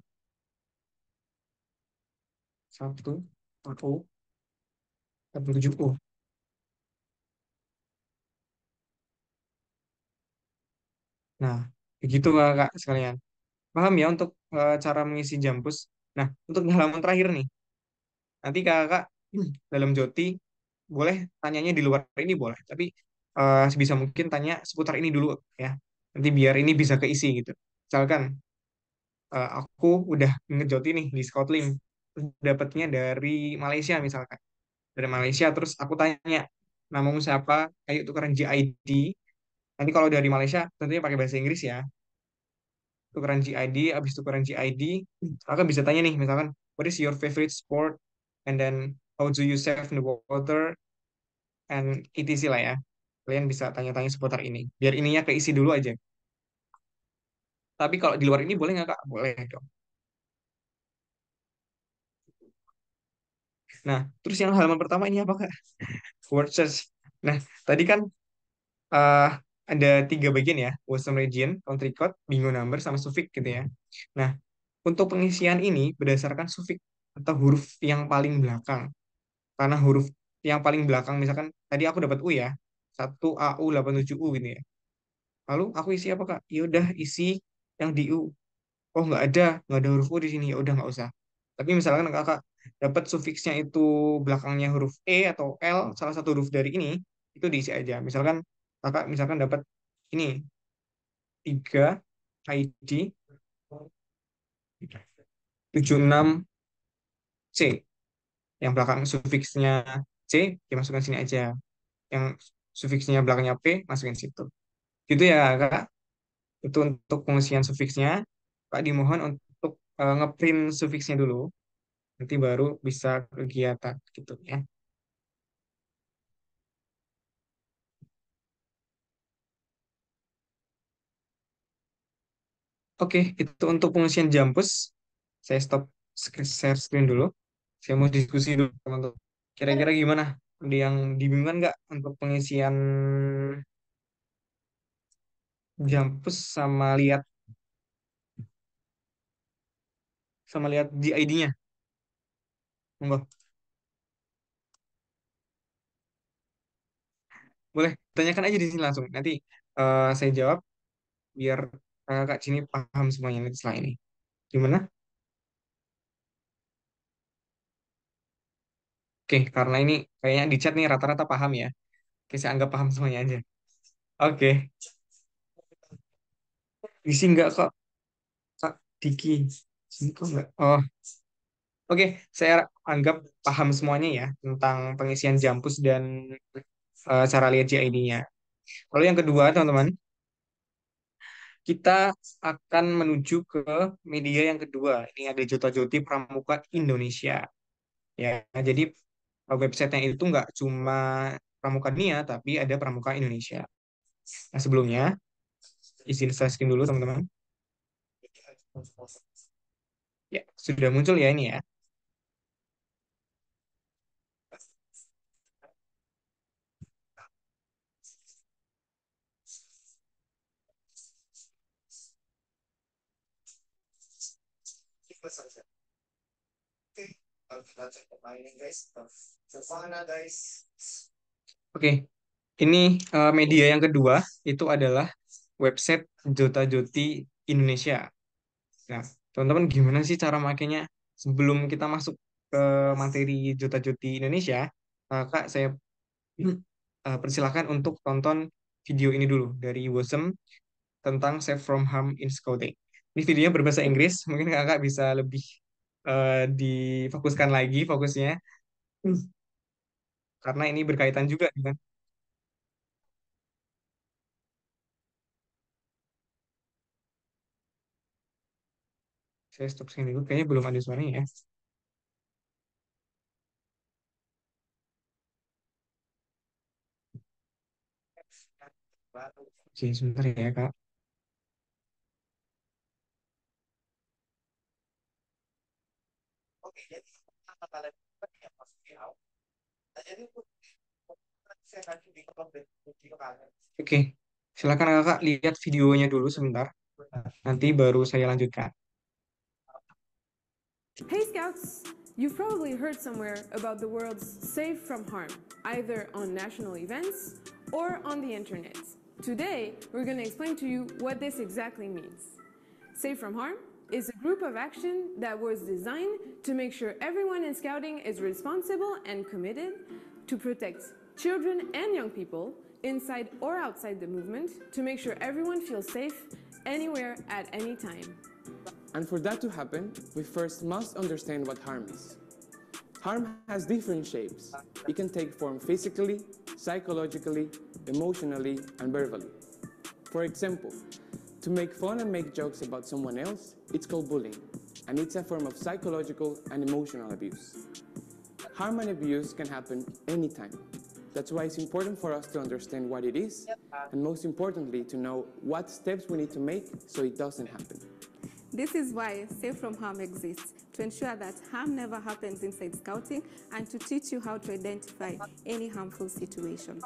Satu, empat U, 7 U. Nah, begitu Kak sekalian. Paham ya untuk cara mengisi Jampus? Nah, untuk halaman terakhir nih. Nanti kakak dalam Joti boleh tanyanya di luar ini boleh, tapi sebisa mungkin tanya seputar ini dulu ya. Nanti biar ini bisa keisi gitu. Misalkan aku udah ngejoti nih di Scoutlink, terus dapatnya dari Malaysia misalkan. Dari Malaysia terus aku tanya namamu siapa, ayo tukeran GID. Nanti kalau dari Malaysia tentunya pakai bahasa Inggris ya. Tukeran GID, habis tukeran GID, aku bisa tanya nih misalkan what is your favorite sport and then how do you save in the water and etc lah ya. Kalian bisa tanya-tanya seputar ini. Biar ininya keisi dulu aja. Tapi kalau di luar ini boleh nggak Kak? Boleh dong. Nah, terus yang halaman pertama ini apa Kak? Word search. Nah, tadi kan eh, ada 3 bagian ya. Wisdom region, country code, bingo number, sama suffix gitu ya. Nah, untuk pengisian ini berdasarkan suffix atau huruf yang paling belakang. Karena huruf yang paling belakang, misalkan tadi aku dapat U ya. 1AU87U gitu ya. Lalu aku isi apa Kak? Ya udah isi yang di U. Oh nggak ada huruf U di sini, ya udah nggak usah. Tapi misalkan kakak dapat sufiksnya itu belakangnya huruf E atau L, salah satu huruf dari ini, itu diisi aja. Misalkan kakak misalkan dapat ini 3 ID 76C, yang belakang sufiksnya C dimasukkan sini aja, yang sufiksnya belakangnya P masukin situ. Gitu ya kak, itu untuk pengisian sufiksnya. Kak dimohon untuk ngeprint sufiksnya dulu, nanti baru bisa kegiatan gitu ya. Oke, itu untuk pengisian Jampus. Saya stop share screen dulu. Saya mau diskusi dulu teman-teman. Kira-kira gimana? Ada yang dibingungkan nggak untuk pengisian Jampus sama lihat GID-nya? Monggo. Boleh tanyakan aja di sini langsung. Nanti saya jawab biar kakak sini paham semuanya nanti setelah ini. Gimana? Oke, karena ini kayaknya di chat nih rata-rata paham ya. Oke, saya anggap paham semuanya aja. Oke, isi nggak kok, Kak Diki? Sini kok nggak? Oh, oke, saya anggap paham semuanya ya tentang pengisian Jampus dan cara lihat GID-nya. Lalu yang kedua, teman-teman, kita akan menuju ke media yang kedua. Ini ada Jota Joti Pramuka Indonesia. Ya, jadi websitenya itu nggak cuma Pramuka Dunia, tapi ada Pramuka Indonesia. Nah, sebelumnya, izin saya screen dulu, teman-teman. Ya, sudah muncul ya ini ya. Oke, ini media yang kedua itu adalah website Jota Joti Indonesia. Nah, teman-teman gimana sih cara makainya? Sebelum kita masuk ke materi Jota Joti Indonesia, Kak, saya persilahkan untuk tonton video ini dulu dari WOSM tentang Safe from Harm in Scouting. Ini videonya berbahasa Inggris, mungkin kakak bisa lebih difokuskan lagi fokusnya, karena ini berkaitan juga dengan. Saya stop sini dulu, kayaknya belum ada suaranya ya. Oke, sebentar ya kak. Oke, silakan kakak lihat videonya dulu sebentar. Nanti baru saya lanjutkan. Hey Scouts! You've probably heard somewhere about the world's Safe from Harm, either on national events or on the internet. Today, we're going to explain to you what this exactly means. Safe from Harm is a group of action that was designed to make sure everyone in Scouting is responsible and committed to protect children and young people inside or outside the movement to make sure everyone feels safe anywhere at any time. And for that to happen, we first must understand what harm is. Harm has different shapes. It can take form physically, psychologically, emotionally, and verbally. For example, to make fun and make jokes about someone else, it's called bullying, and it's a form of psychological and emotional abuse. Harm and abuse can happen anytime. That's why it's important for us to understand what it is, and most importantly, to know what steps we need to make so it doesn't happen. This is why Safe from Harm exists, to ensure that harm never happens inside Scouting and to teach you how to identify any harmful situation.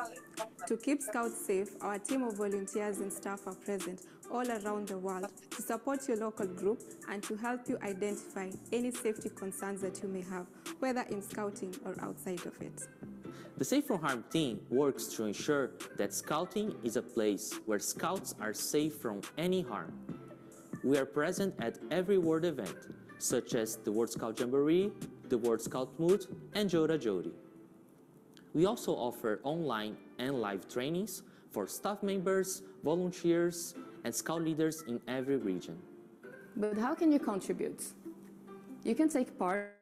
To keep Scouts safe, our team of volunteers and staff are present all around the world to support your local group and to help you identify any safety concerns that you may have, whether in Scouting or outside of it. The Safe from Harm team works to ensure that Scouting is a place where Scouts are safe from any harm. We are present at every World event, such as the World Scout Jamboree, the World Scout Moot, and Jota Jodi. We also offer online and live trainings for staff members, volunteers, and Scout leaders in every region. But how can you contribute? You can take part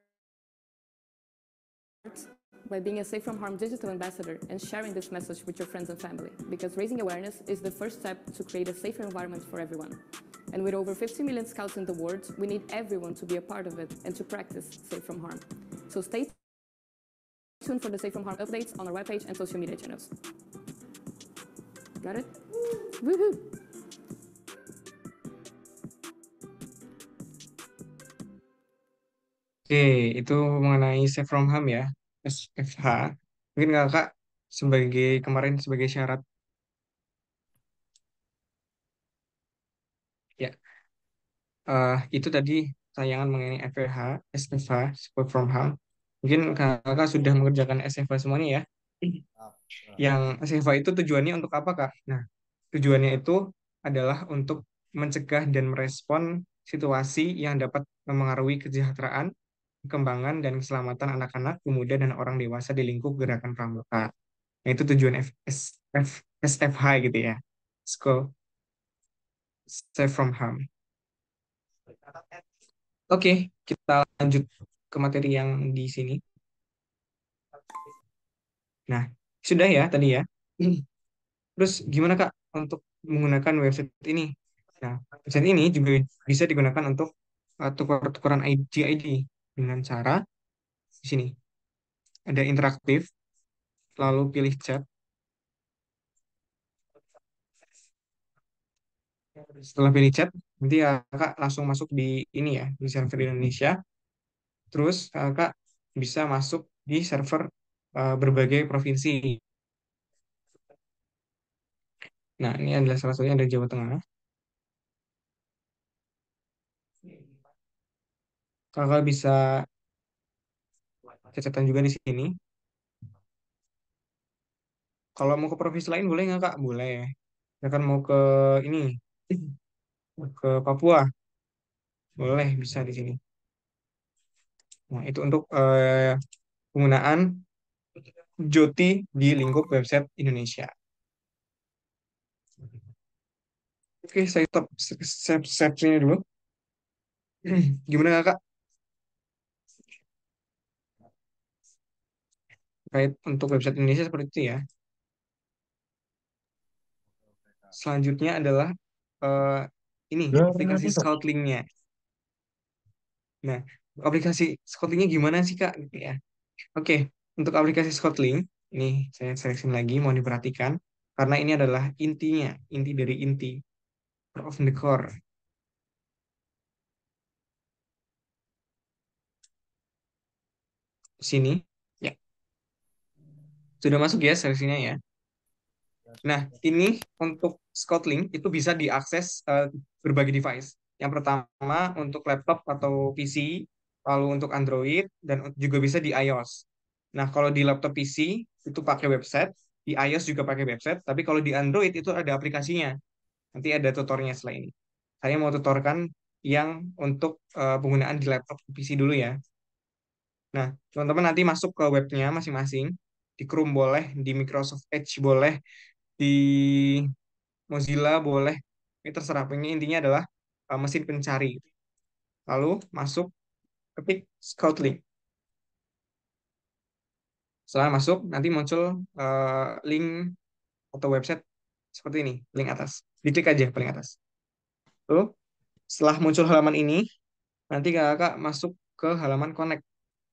by being a Safe from Harm digital ambassador and sharing this message with your friends and family, because raising awareness is the first step to create a safer environment for everyone. And with over 50 million Scouts in the world, we need everyone to be a part of it and to practice Safe from Harm. So stay tuned for the Safe from Harm updates on our webpage and social media channels. Got it? Woohoo! Oke, itu mengenai Safe from Harm ya, SFH. Mungkin kakak kemarin sebagai syarat ya, itu tadi tayangan mengenai FFH, SFH, Safe from Harm. Mungkin kakak sudah mengerjakan SFH semuanya ya. Yang SFH itu tujuannya untuk apa kak? Nah, tujuannya itu adalah untuk mencegah dan merespon situasi yang dapat memengaruhi kesejahteraan, perkembangan, dan keselamatan anak-anak, pemuda, dan orang dewasa di lingkup gerakan pramuka. Nah, itu tujuan SFH gitu ya. School Safe from Harm. Oke, kita lanjut ke materi yang di sini. Nah, sudah ya tadi ya. Terus gimana Kak untuk menggunakan website ini? Nah, website ini juga bisa digunakan untuk tukar-tukaran GID dengan cara di sini. Ada interaktif, lalu pilih chat. Setelah pilih chat, nanti Kakak langsung masuk di ini ya, di server Indonesia. Terus Kakak bisa masuk di server berbagai provinsi. Nah, ini adalah salah satunya dari Jawa Tengah. Kakak bisa cacatan juga di sini. Kalau mau ke provinsi lain boleh nggak Kak? Boleh. Ya kan mau ke ini, ke Papua, boleh bisa di sini. Nah, itu untuk penggunaan Joti di lingkup website Indonesia. Oke, saya stop save-nya dulu. Gimana Kak? Terkait untuk website Indonesia seperti itu ya. Selanjutnya adalah ini aplikasi Scoutlink-nya. Nah, aplikasi Scoutlink-nya gimana sih Kak? Gitu ya. Oke, untuk aplikasi Scoutlink, ini saya seleksi lagi, mau diperhatikan. Karena ini adalah intinya, inti dari inti, core of the core. Sini. Ya, sudah masuk ya seleksinya ya. Nah, ini untuk Scoutlink itu bisa diakses berbagai device. Yang pertama untuk laptop atau PC, lalu untuk Android, dan juga bisa di iOS. Nah, kalau di laptop PC itu pakai website, di iOS juga pakai website, tapi kalau di Android itu ada aplikasinya. Nanti ada tutornya setelah ini. Saya mau tutorkan yang untuk penggunaan di laptop PC dulu ya. Nah, teman-teman nanti masuk ke webnya masing-masing. Di Chrome boleh, di Microsoft Edge boleh, di Mozilla boleh. Ini terserah. Ini intinya adalah mesin pencari. Lalu masuk, ketik Scoutlink. Setelah masuk, nanti muncul link atau website seperti ini, link atas. Diklik aja paling atas. Lalu, setelah muncul halaman ini, nanti kakak masuk ke halaman connect.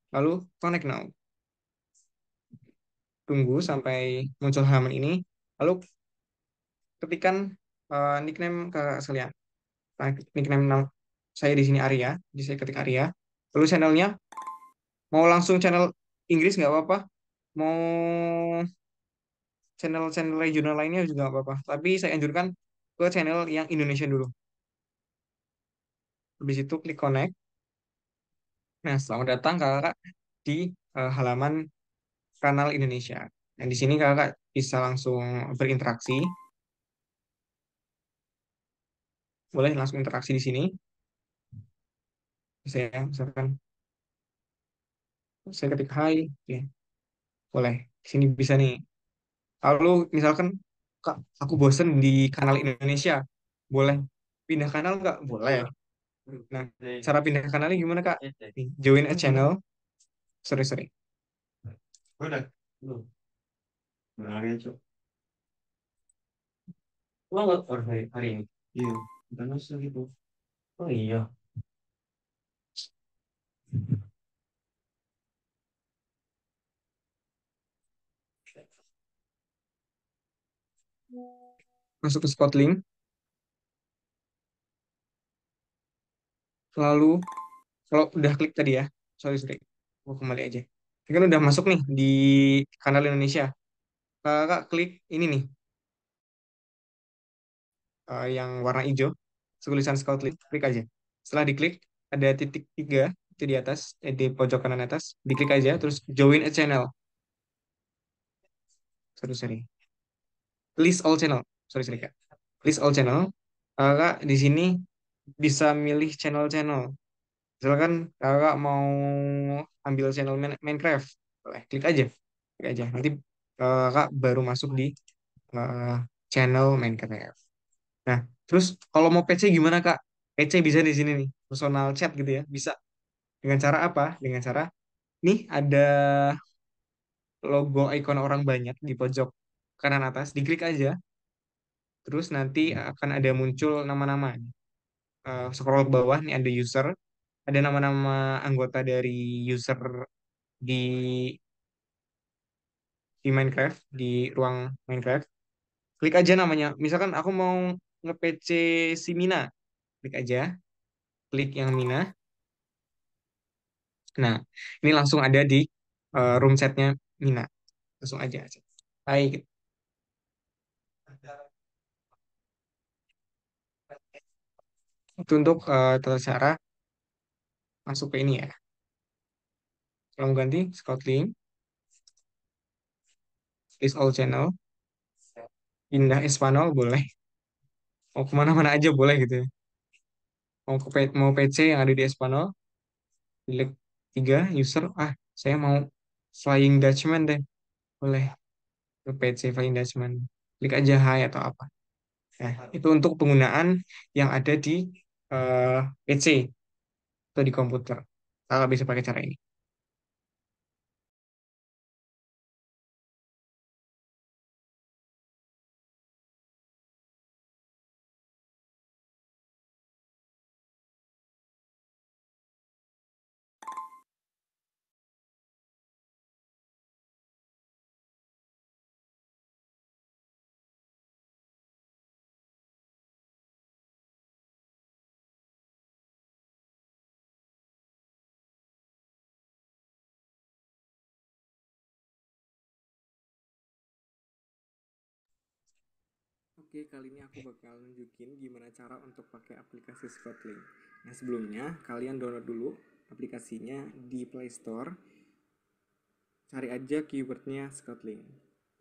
Lalu connect now. Tunggu sampai muncul halaman ini. Lalu ketikkan nickname kakak sekalian. Nah, nickname saya di sini Arya. Jadi saya ketik Arya. Lalu channelnya mau langsung channel Inggris nggak apa-apa. Mau channel-channel regional lainnya juga nggak apa-apa. Tapi saya anjurkan ke channel yang Indonesia dulu. Habis itu klik connect. Nah, selamat datang kakak di halaman kanal Indonesia. Dan di sini kakak bisa langsung berinteraksi. Boleh langsung interaksi di sini. Saya misalkan saya ketik hai, oke, boleh. Di sini bisa nih. Lalu misalkan Kak, aku bosen di kanal Indonesia. Boleh pindah kanal nggak? Boleh. Nah, cara pindah kanalnya gimana Kak? Nih, join a channel. Sorry, sorry. Udah. Belum. Hari itu. Lo nggak hari ini? Iya. Udah masuk gitu. Oh iya. Masuk ke Spotlink. Lalu kalau udah klik tadi ya, sorry, sorry. Aku kembali aja. Ini kan udah masuk nih di kanal Indonesia. Kakak klik ini nih, yang warna hijau, tulisan Scoutlink, klik aja. Setelah diklik, ada titik 3 itu di atas, di pojok kanan atas, diklik aja, terus join a channel. Sorry, sorry. List all channel. Sorry, sorry, Kak. List all channel. Kakak di sini bisa milih channel-channel. Misalkan kakak mau ambil channel Minecraft, boleh klik aja, klik aja. Nanti kakak baru masuk di eh, channel Minecraft. Nah, terus kalau mau PC gimana Kak? PC bisa di sini nih, personal chat gitu ya, bisa. Dengan cara apa? Dengan cara nih ada logo ikon orang banyak di pojok kanan atas, diklik aja, terus nanti akan ada muncul nama-nama. Scroll ke bawah nih ada user, ada nama-nama anggota dari user di Minecraft, di ruang Minecraft. Klik aja namanya. Misalkan aku mau nge-PC si Mina, klik aja, klik yang Mina. Nah, ini langsung ada di room chatnya Mina. Langsung aja. Hai, itu untuk tata cara masuk ke ini ya. Kalau ganti Scoutlink, list all channel, pindah Espanol boleh. Mau kemana-mana aja boleh gitu ya. Mau PC yang ada di Espanol, klik 3 user. Ah, saya mau Flying Dutchman deh. Boleh. Ke PC Flying Dutchman. Klik aja hai atau apa. Nah, itu untuk penggunaan yang ada di PC atau di komputer. Kalau bisa pakai cara ini. Oke, kali ini aku bakal nunjukin gimana cara untuk pakai aplikasi Scoutlink. Nah, sebelumnya kalian download dulu aplikasinya di Play Store. Cari aja keywordnya Scoutlink.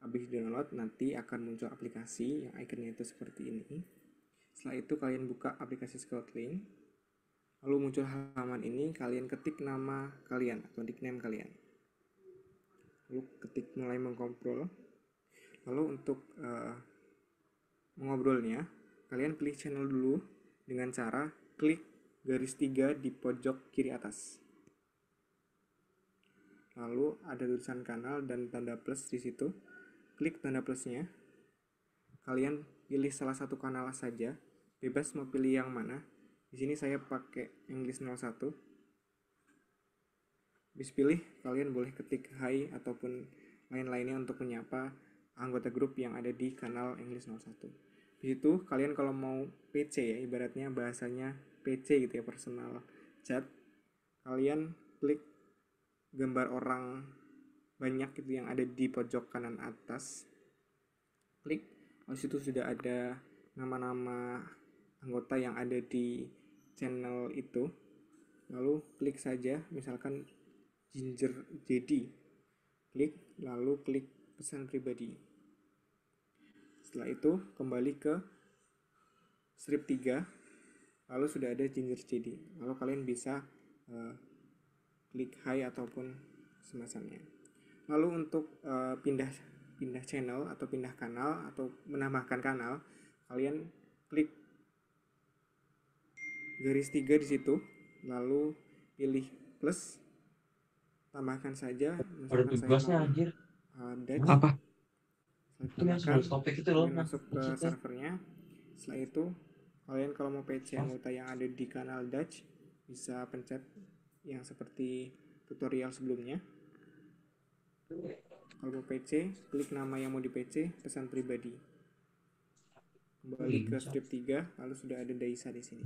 Habis download, nanti akan muncul aplikasi yang ikonnya itu seperti ini. Setelah itu kalian buka aplikasi Scoutlink. Lalu muncul halaman ini, kalian ketik nama kalian atau nickname kalian. Lalu ketik mulai mengkomprol. Lalu untuk mengobrolnya, kalian pilih channel dulu dengan cara klik garis 3 di pojok kiri atas. Lalu ada tulisan kanal dan tanda plus di situ. Klik tanda plusnya. Kalian pilih salah satu kanal saja. Bebas mau pilih yang mana. Di sini saya pakai English 01. Habis pilih, kalian boleh ketik hi ataupun lain-lainnya untuk menyapa anggota grup yang ada di kanal English 01. Di situ kalian kalau mau PC ya, ibaratnya bahasanya PC gitu ya, personal chat, kalian klik gambar orang banyak gitu yang ada di pojok kanan atas. Klik, di situ sudah ada nama-nama anggota yang ada di channel itu. Lalu klik saja, misalkan Ginger JD. Klik, lalu klik pesan pribadi. Setelah itu kembali ke strip 3, lalu sudah ada Ginger JD. Lalu kalian bisa klik hi ataupun semacamnya. Lalu untuk pindah channel atau pindah kanal atau menambahkan kanal, kalian klik garis 3 di situ, lalu pilih plus, tambahkan saja, misalkan saya mau Dutch. Apa? Tambahkan, kalian masuk ke servernya. Setelah itu kalian kalau mau PC anggota yang ada di kanal Dutch, bisa pencet yang seperti tutorial sebelumnya. Kalau mau PC, klik nama yang mau di PC, pesan pribadi. Kembali ke strip 3, lalu sudah ada Daisa di sini.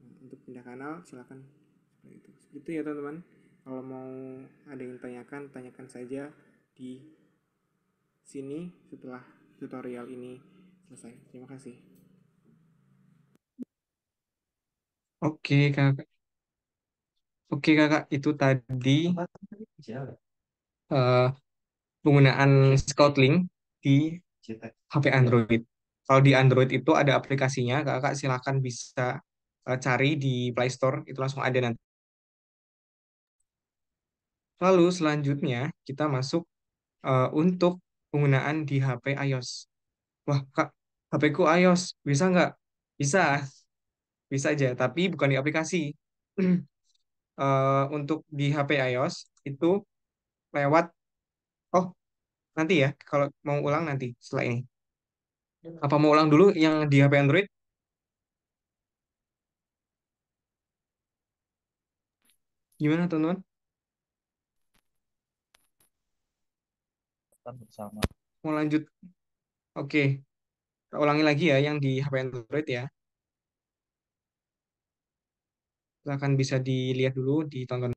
Nah, untuk pindah kanal silakan seperti itu. Itu ya teman-teman. Kalau mau ada yang tanyakan saja di sini setelah tutorial ini selesai. Terima kasih. Oke kakak, itu tadi penggunaan Scoutlink di HP Android. Kalau di Android itu ada aplikasinya, kakak silahkan bisa cari di Play Store, itu langsung ada nanti. Lalu selanjutnya kita masuk untuk penggunaan di HP iOS. Wah kak, HP ku iOS, bisa nggak? Bisa aja, tapi bukan di aplikasi. Untuk di HP iOS itu lewat, oh nanti ya, kalau mau ulang nanti setelah ini. Apa mau ulang dulu yang di HP Android? Gimana teman-teman? Bersama. Mau lanjut? Oke, ulangi lagi ya yang di HP Android ya. Silahkan bisa dilihat dulu, ditonton.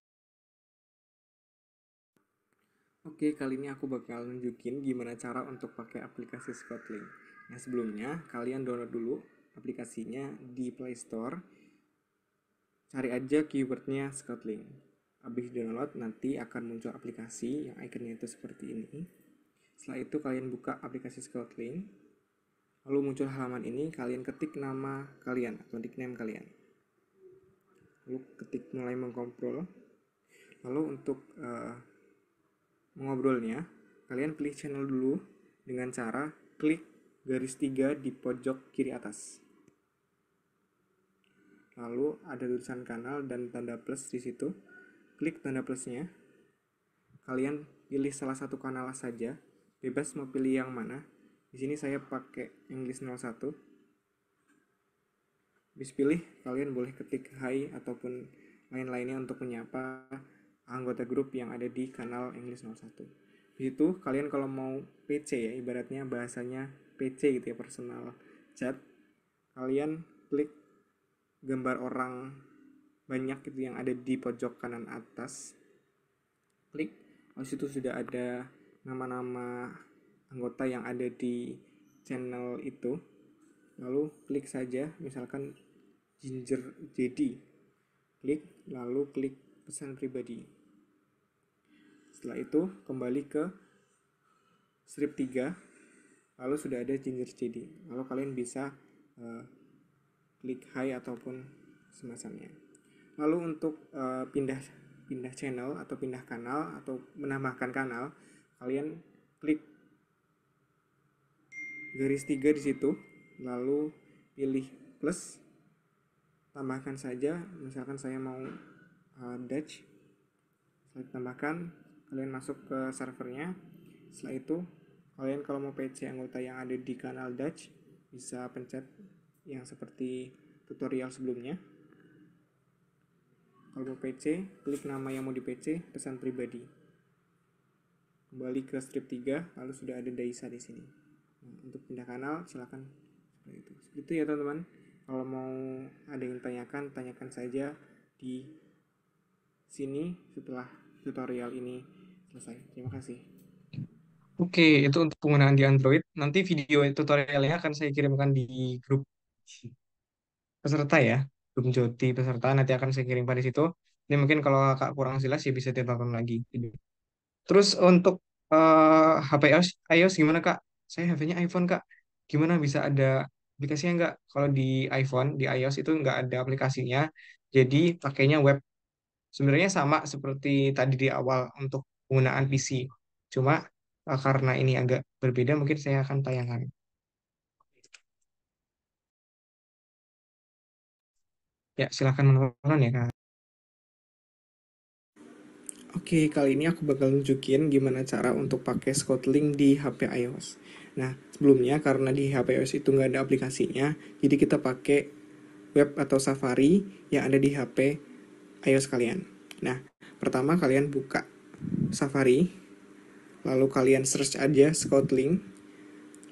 Oke, kali ini aku bakal nunjukin gimana cara untuk pakai aplikasi Scoutlink. Nah, sebelumnya kalian download dulu aplikasinya di Play Store. Cari aja keywordnya Scoutlink. Habis download, nanti akan muncul aplikasi yang ikonnya itu seperti ini. Setelah itu kalian buka aplikasi Scoutlink. Lalu muncul halaman ini, kalian ketik nama kalian atau nickname kalian. Lalu ketik mulai mengkomprol. Lalu untuk mengobrolnya, kalian pilih channel dulu dengan cara klik garis 3 di pojok kiri atas. Lalu ada tulisan kanal dan tanda plus di situ. Klik tanda plusnya. Kalian pilih salah satu kanal saja. Bebas mau pilih yang mana. Di sini saya pakai English 01. Habis pilih, kalian boleh ketik hi ataupun lain-lainnya untuk menyapa anggota grup yang ada di kanal English 01. Di situ kalian kalau mau PC ya, ibaratnya bahasanya PC gitu ya, personal chat, kalian klik gambar orang banyak gitu yang ada di pojok kanan atas. Klik, di situ sudah ada nama-nama anggota yang ada di channel itu. lalu klik saja, misalkan Ginger JD, klik, lalu klik pesan pribadi. Setelah itu kembali ke strip 3, lalu sudah ada Ginger JD, lalu kalian bisa klik hi ataupun semacamnya. Lalu untuk pindah channel atau pindah kanal atau menambahkan kanal, kalian klik garis 3 di situ, lalu pilih plus, tambahkan saja, misalkan saya mau Dutch, setelah ditambahkan, kalian masuk ke servernya. Setelah itu, kalian kalau mau PC anggota yang ada di kanal Dutch, bisa pencet yang seperti tutorial sebelumnya. Kalau mau PC, klik nama yang mau di PC, pesan pribadi. Kembali ke strip 3, lalu sudah ada Daisa di sini. Nah, untuk pindah kanal, silakan seperti itu. Seperti itu ya teman-teman. Kalau mau ada yang tanyakan saja di sini setelah tutorial ini selesai. Terima kasih. Oke, itu untuk penggunaan di Android. Nanti video tutorialnya akan saya kirimkan di grup peserta ya. Grup Joti peserta nanti akan saya kirimkan di situ. Ini mungkin kalau kakak kurang jelas ya bisa ditonton lagi. Terus untuk HP iOS gimana kak? Saya HP-nya iPhone kak. Gimana bisa ada aplikasinya nggak? Kalau di iPhone, di iOS itu nggak ada aplikasinya. Jadi pakainya web. Sebenarnya sama seperti tadi di awal untuk penggunaan PC. Cuma karena ini agak berbeda, mungkin saya akan tayangkan. Ya, silahkan menonton ya kak. Oke, kali ini aku bakal nunjukin gimana cara untuk pakai Scoutlink di HP iOS. Nah, sebelumnya karena di HP iOS itu nggak ada aplikasinya, jadi kita pakai web atau Safari yang ada di HP iOS kalian. Nah, pertama kalian buka Safari, lalu kalian search aja Scoutlink,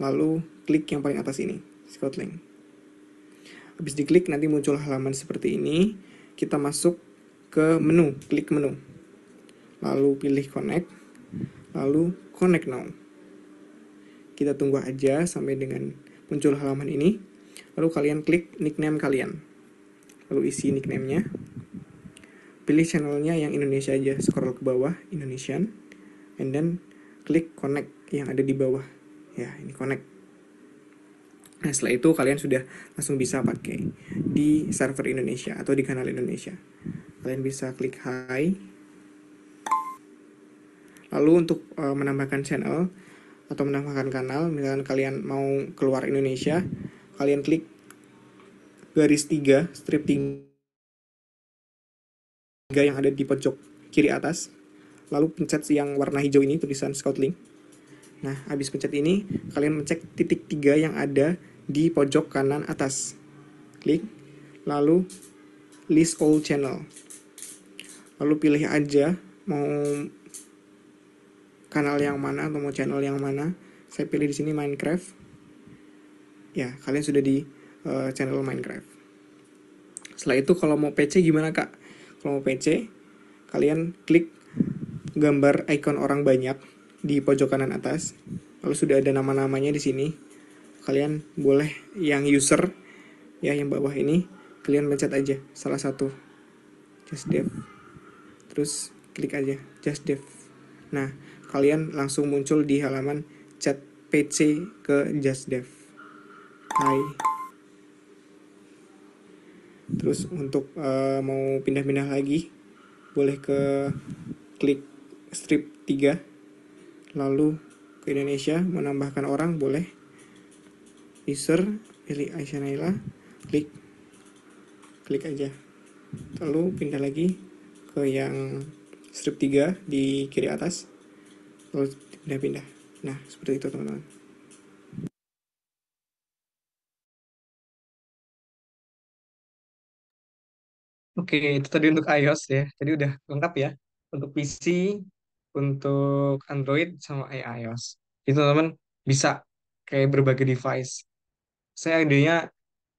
lalu klik yang paling atas ini, Scoutlink. Habis diklik nanti muncul halaman seperti ini, kita masuk ke menu, klik menu. Lalu pilih connect, lalu connect now. Kita tunggu aja sampai dengan muncul halaman ini. Lalu kalian klik nickname kalian. Lalu isi nickname-nya. Pilih channelnya yang Indonesia aja, scroll ke bawah, Indonesian. And then klik connect yang ada di bawah. Ya, ini connect. Nah, setelah itu kalian sudah langsung bisa pakai di server Indonesia atau di kanal Indonesia. Kalian bisa klik hi. Lalu untuk menambahkan channel atau menambahkan kanal, misalkan kalian mau keluar Indonesia, kalian klik garis 3, strip 3 yang ada di pojok kiri atas, lalu pencet yang warna hijau ini, tulisan Scoutlink. Nah, habis pencet ini, kalian mencet titik 3 yang ada di pojok kanan atas. Klik, lalu list all channel. Lalu pilih aja mau kanal yang mana atau mau channel yang mana. Saya pilih di sini Minecraft. Ya, kalian sudah di channel Minecraft. Setelah itu kalau mau PC gimana kak? Kalau mau PC, kalian klik gambar icon orang banyak di pojok kanan atas. Lalu sudah ada nama-namanya di sini. Kalian boleh yang user ya yang bawah ini, kalian pencet aja salah satu. Just Dev. Terus klik aja Just Dev. Nah, kalian langsung muncul di halaman chat PC ke Just Dev. Hai. Terus untuk mau pindah-pindah lagi, boleh ke klik strip 3, lalu ke Indonesia, menambahkan orang boleh. User, pilih Aisyah Naila, klik aja. Lalu pindah lagi ke yang strip 3 di kiri atas, lalu pindah-pindah. Nah, seperti itu teman-teman. Oke, itu tadi untuk iOS ya. Tadi udah lengkap ya. Untuk PC, untuk Android, sama iOS. Itu teman-teman bisa kayak berbagai device. Saya adanya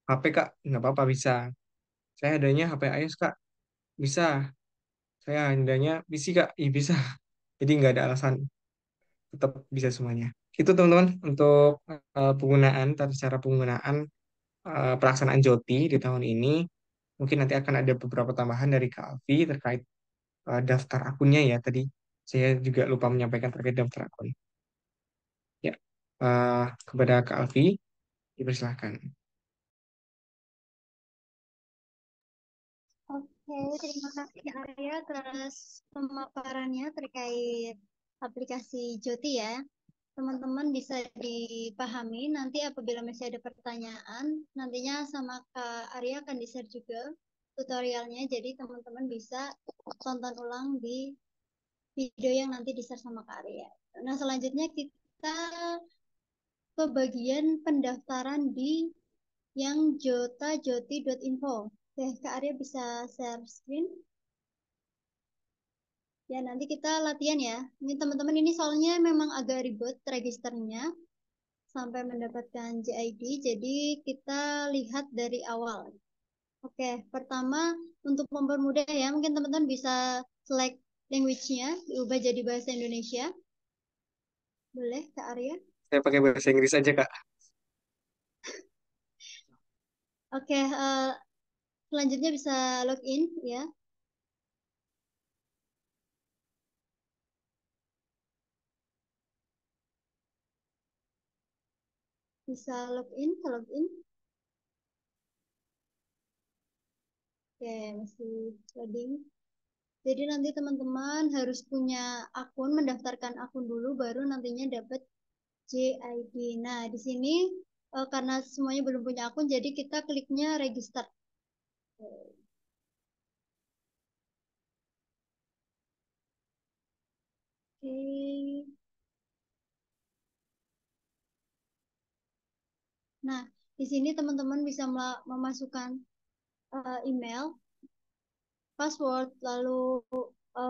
HP kak, nggak apa-apa bisa. Saya adanya HP iOS kak, bisa. Saya adanya PC kak, iya bisa. Jadi nggak ada alasan, tetap bisa semuanya. Itu teman-teman untuk penggunaan, tata cara penggunaan pelaksanaan Joti di tahun ini. Mungkin nanti akan ada beberapa tambahan dari Kak Alfi terkait daftar akunnya ya. Tadi saya juga lupa menyampaikan terkait daftar akun. Ya, kepada Kak Alfi, dipersilahkan. Oke, terima kasih Arya atas pemaparannya terkait aplikasi Joti ya. Teman-teman bisa dipahami nanti apabila masih ada pertanyaan, nantinya sama Kak Arya akan di-share juga tutorialnya, jadi teman-teman bisa tonton ulang di video yang nanti di-share sama Kak Arya. Nah, selanjutnya kita ke bagian pendaftaran di yang jotajoti.info. Oke, Kak Arya bisa share screen. Ya, nanti kita latihan ya. Ini teman-teman, ini soalnya memang agak ribet registernya sampai mendapatkan JID. Jadi kita lihat dari awal. Oke, pertama untuk mempermudah ya, mungkin teman-teman bisa select language-nya, diubah jadi bahasa Indonesia. Boleh, Kak Arya? Saya pakai bahasa Inggris aja, Kak. Oke, selanjutnya bisa login ya. Bisa login, ke login. Oke, masih loading. Jadi nanti teman-teman harus punya akun, mendaftarkan akun dulu, baru nantinya dapat JID. Nah, di sini karena semuanya belum punya akun, jadi kita kliknya register. Oke. Nah, di sini teman-teman bisa memasukkan email, password, lalu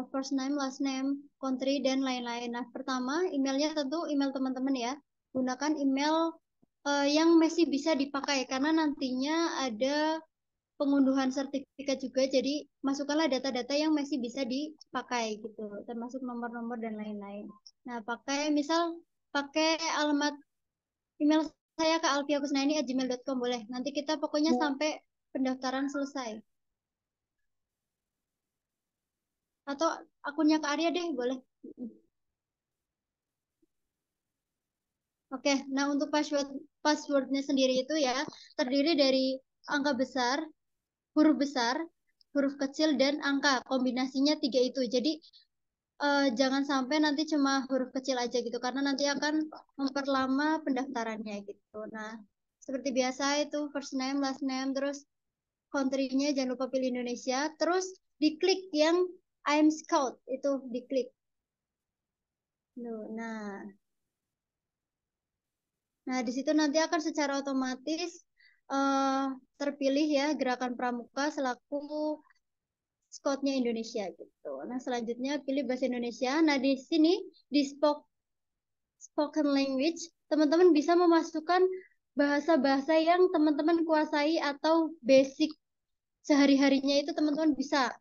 first name, last name, country, dan lain-lain. Nah, pertama emailnya tentu email teman-teman ya. Gunakan email yang masih bisa dipakai karena nantinya ada pengunduhan sertifikat juga. Jadi masukkanlah data-data yang masih bisa dipakai gitu, termasuk nomor-nomor dan lain-lain. Nah, pakai alamat email saya ke alfiakusnaini@gmail.com boleh. Nanti kita pokoknya sampai pendaftaran selesai. Atau akunnya ke Arya deh, boleh. Oke, nah untuk passwordnya sendiri itu ya terdiri dari angka besar, huruf kecil, dan angka. Kombinasinya 3 itu. Jadi jangan sampai nanti cuma huruf kecil aja gitu, karena nanti akan memperlama pendaftarannya gitu. Nah, seperti biasa itu first name, last name, terus country-nya jangan lupa pilih Indonesia, terus diklik yang I'm Scout, itu diklik. Nah, di situ nanti akan secara otomatis terpilih ya Gerakan Pramuka selaku Scout-nya Indonesia gitu. Nah, selanjutnya pilih bahasa Indonesia. Nah, di sini di spoken language, teman-teman bisa memasukkan bahasa-bahasa yang teman-teman kuasai atau basic sehari-harinya itu teman-teman bisa.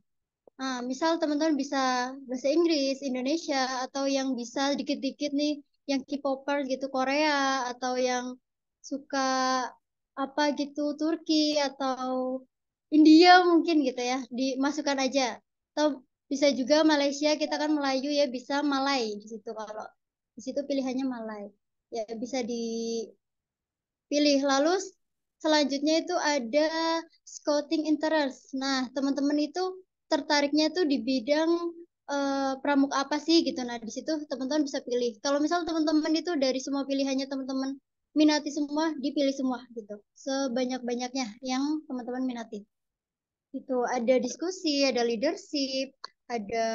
Nah, misal teman-teman bisa bahasa Inggris, Indonesia, atau yang bisa dikit-dikit nih, yang K-popers gitu, Korea, atau yang suka apa gitu, Turki, atau India mungkin gitu ya, dimasukkan aja. Atau bisa juga Malaysia, kita kan Melayu ya, bisa Malay di situ kalau di situ pilihannya Malay. Ya bisa dipilih. Lalu selanjutnya itu ada scouting interest. Nah, teman-teman itu tertariknya tuh di bidang pramuka apa sih gitu. Nah, di situ teman-teman bisa pilih. Kalau misal teman-teman itu dari semua pilihannya teman-teman minati semua, dipilih semua gitu. Sebanyak-banyaknya yang teman-teman minati. Itu ada diskusi, ada leadership, ada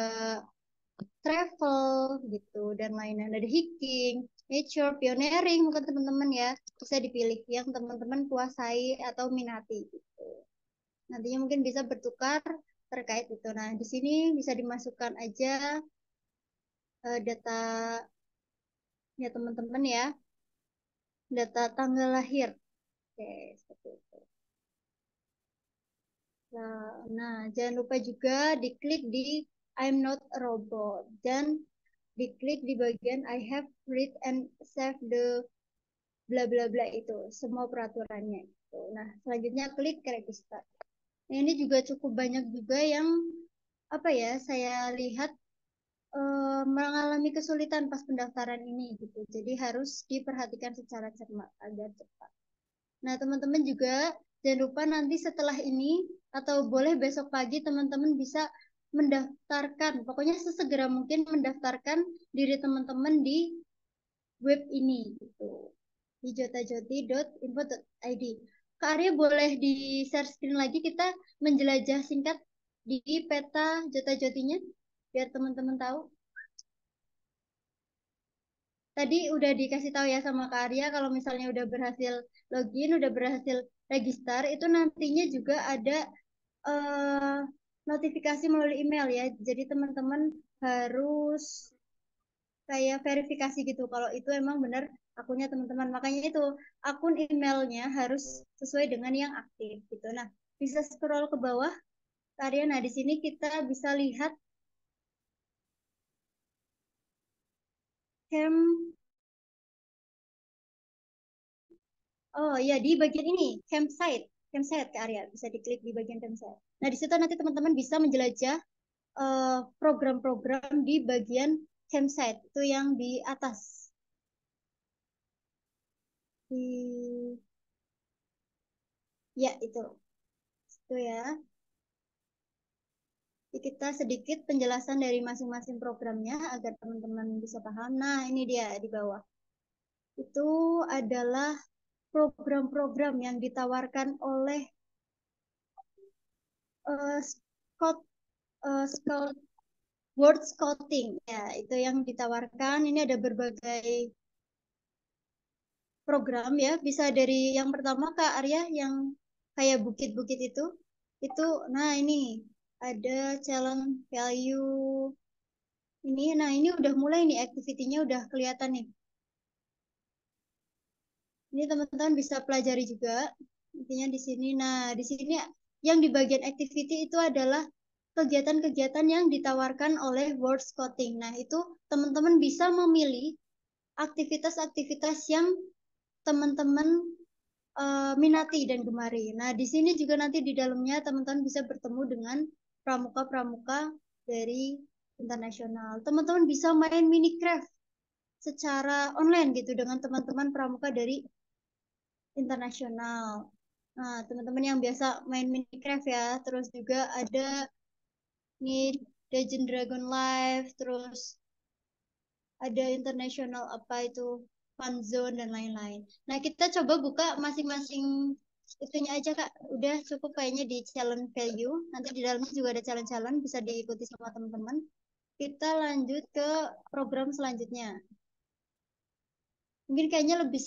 travel gitu dan lainnya. Ada hiking, nature, pioneering mungkin teman-teman ya bisa dipilih yang teman-teman kuasai atau minati gitu. Nantinya mungkin bisa bertukar terkait itu. Nah, di sini bisa dimasukkan aja data ya teman-teman ya, data tanggal lahir. Oke, seperti itu. Nah, jangan lupa juga diklik di I'm not a robot dan diklik di bagian I have read and saved the bla bla bla itu semua peraturannya. Nah, selanjutnya klik register. Nah, ini juga cukup banyak juga yang saya lihat mengalami kesulitan pas pendaftaran ini gitu. Jadi harus diperhatikan secara cermat agar cepat. Nah, teman-teman juga jangan lupa nanti setelah ini atau boleh besok pagi teman-teman bisa mendaftarkan. Pokoknya sesegera mungkin mendaftarkan diri teman-teman di web ini gitu. Di jotajoti.info.id. Kak Arya boleh di share screen lagi kita menjelajah singkat di peta Jota-Jotinya biar teman-teman tahu. Tadi udah dikasih tahu ya sama Kak Arya kalau misalnya udah berhasil login, udah berhasil register, itu nantinya juga ada notifikasi melalui email ya. Jadi teman-teman harus kayak verifikasi gitu kalau itu emang benar akunnya teman-teman. Makanya itu akun emailnya harus sesuai dengan yang aktif gitu. Nah, bisa scroll ke bawah, Kak Arya. Nah, di sini kita bisa lihat Oh ya, di bagian ini campsite, Kak Arya bisa diklik di bagian campsite. Nah, di situ nanti teman-teman bisa menjelajah program-program di bagian campsite itu yang di atas. Ya itu ya. Jadi kita sedikit penjelasan dari masing-masing programnya agar teman-teman bisa paham. Nah, ini dia di bawah. Itu adalah program-program yang ditawarkan oleh Scout World Scouting. Ya, itu yang ditawarkan. Ini ada berbagai program ya. Bisa dari yang pertama Kak Arya yang kayak bukit-bukit itu. Nah ini ada challenge value. Nah ini udah mulai nih activity-nya udah kelihatan nih. Ini teman-teman bisa pelajari juga. Intinya di sini. Nah, di sini yang di bagian activity itu adalah kegiatan-kegiatan yang ditawarkan oleh World Scouting. Nah, itu teman-teman bisa memilih aktivitas-aktivitas yang teman-teman minati dan gemari. Nah, di sini juga nanti di dalamnya teman-teman bisa bertemu dengan pramuka-pramuka dari internasional. Teman-teman bisa main Minecraft secara online gitu dengan teman-teman pramuka dari internasional. Nah, teman-teman yang biasa main Minecraft ya, terus juga ada nih Legend Dragon Live, terus ada internasional apa itu Fun Zone dan lain-lain. Nah, kita coba buka masing-masing itunya aja Kak. Udah cukup kayaknya di challenge value. Nanti di dalamnya juga ada challenge-challenge bisa diikuti sama teman-teman. Kita lanjut ke program selanjutnya. Mungkin kayaknya lebih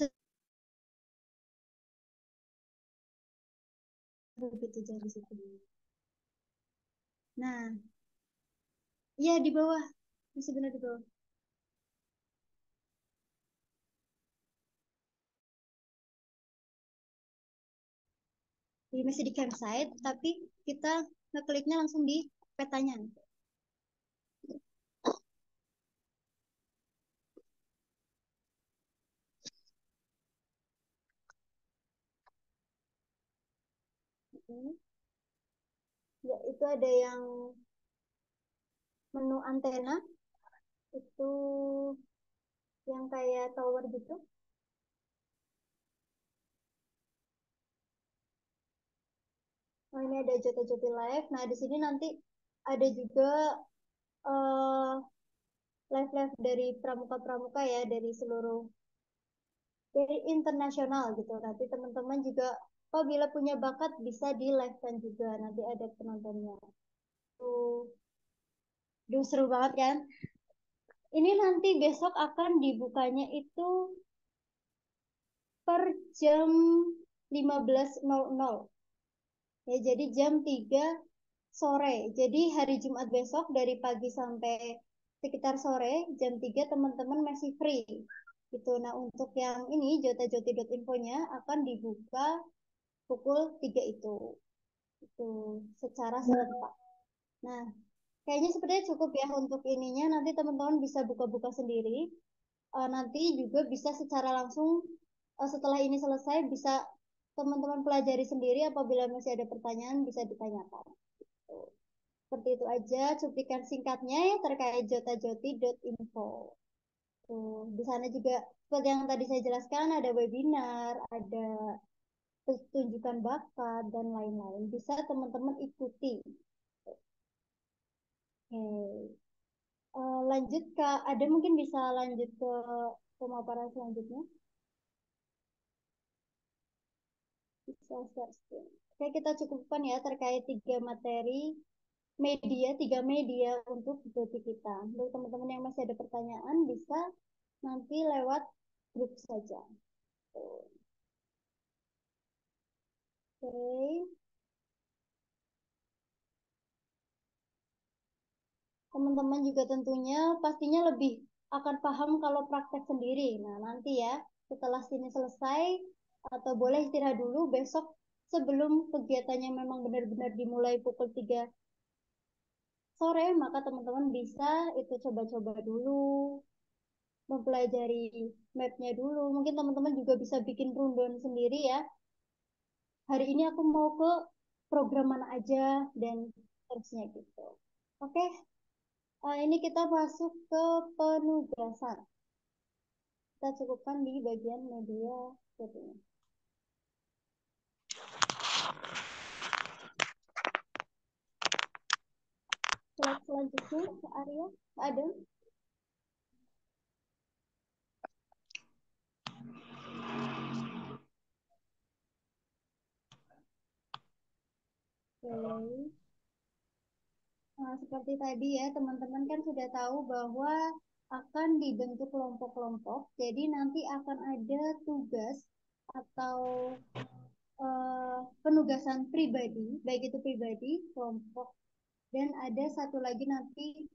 begitu jadi situ. Nah, iya di bawah. Masih benar di bawah. Jadi masih di campsite, tapi kita ngekliknya langsung di petanya. Ya, itu ada yang menu antena, itu yang kayak tower gitu. Nah, ini ada Jota-Joti Live. Nah, di sini nanti ada juga live-live dari pramuka-pramuka ya, dari internasional gitu. Nanti teman-teman juga apabila punya bakat bisa di live-kan juga. Nanti ada penontonnya. Duh, seru banget kan? Ini nanti besok akan dibukanya itu per jam 15.00. Ya, jadi jam 3 sore. Jadi hari Jumat besok dari pagi sampai sekitar sore, jam 3 teman-teman masih free. Gitu. Nah, untuk yang ini, jotajoti.info-nya akan dibuka pukul 3 itu. Itu secara serentak. Nah, kayaknya sepertinya cukup ya untuk ininya. Nanti teman-teman bisa buka-buka sendiri. Nanti juga bisa secara langsung setelah ini selesai bisa teman-teman pelajari sendiri, apabila masih ada pertanyaan bisa ditanyakan. Seperti itu aja cuplikan singkatnya ya terkait jotajoti.info. Tuh, di sana juga seperti yang tadi saya jelaskan ada webinar, ada tunjukan bakat dan lain-lain. Bisa teman-teman ikuti. Oke. Lanjut Kak, ada mungkin bisa lanjut ke pemaparan selanjutnya. Bisa share screen. Oke, kita cukupkan ya terkait tiga media untuk joti kita. Untuk teman-teman yang masih ada pertanyaan bisa nanti lewat grup saja. Oke. Teman-teman juga tentunya pastinya lebih akan paham kalau praktek sendiri. Nah, nanti ya, setelah sini selesai, atau boleh istirahat dulu, besok sebelum kegiatannya memang benar-benar dimulai pukul 3 sore, maka teman-teman bisa itu coba-coba dulu, mempelajari mapnya dulu. Mungkin teman-teman juga bisa bikin rundown sendiri ya. Hari ini aku mau ke program mana aja, dan terusnya gitu. Oke, ini kita masuk ke penugasan. Kita cukupkan di bagian media sepertinya. Slide selanjutnya, ke Arya, ke Adam. Oke. Nah, seperti tadi ya, teman-teman kan sudah tahu bahwa akan dibentuk kelompok-kelompok. Jadi nanti akan ada tugas atau penugasan pribadi, baik itu pribadi, kelompok, dan ada satu lagi nanti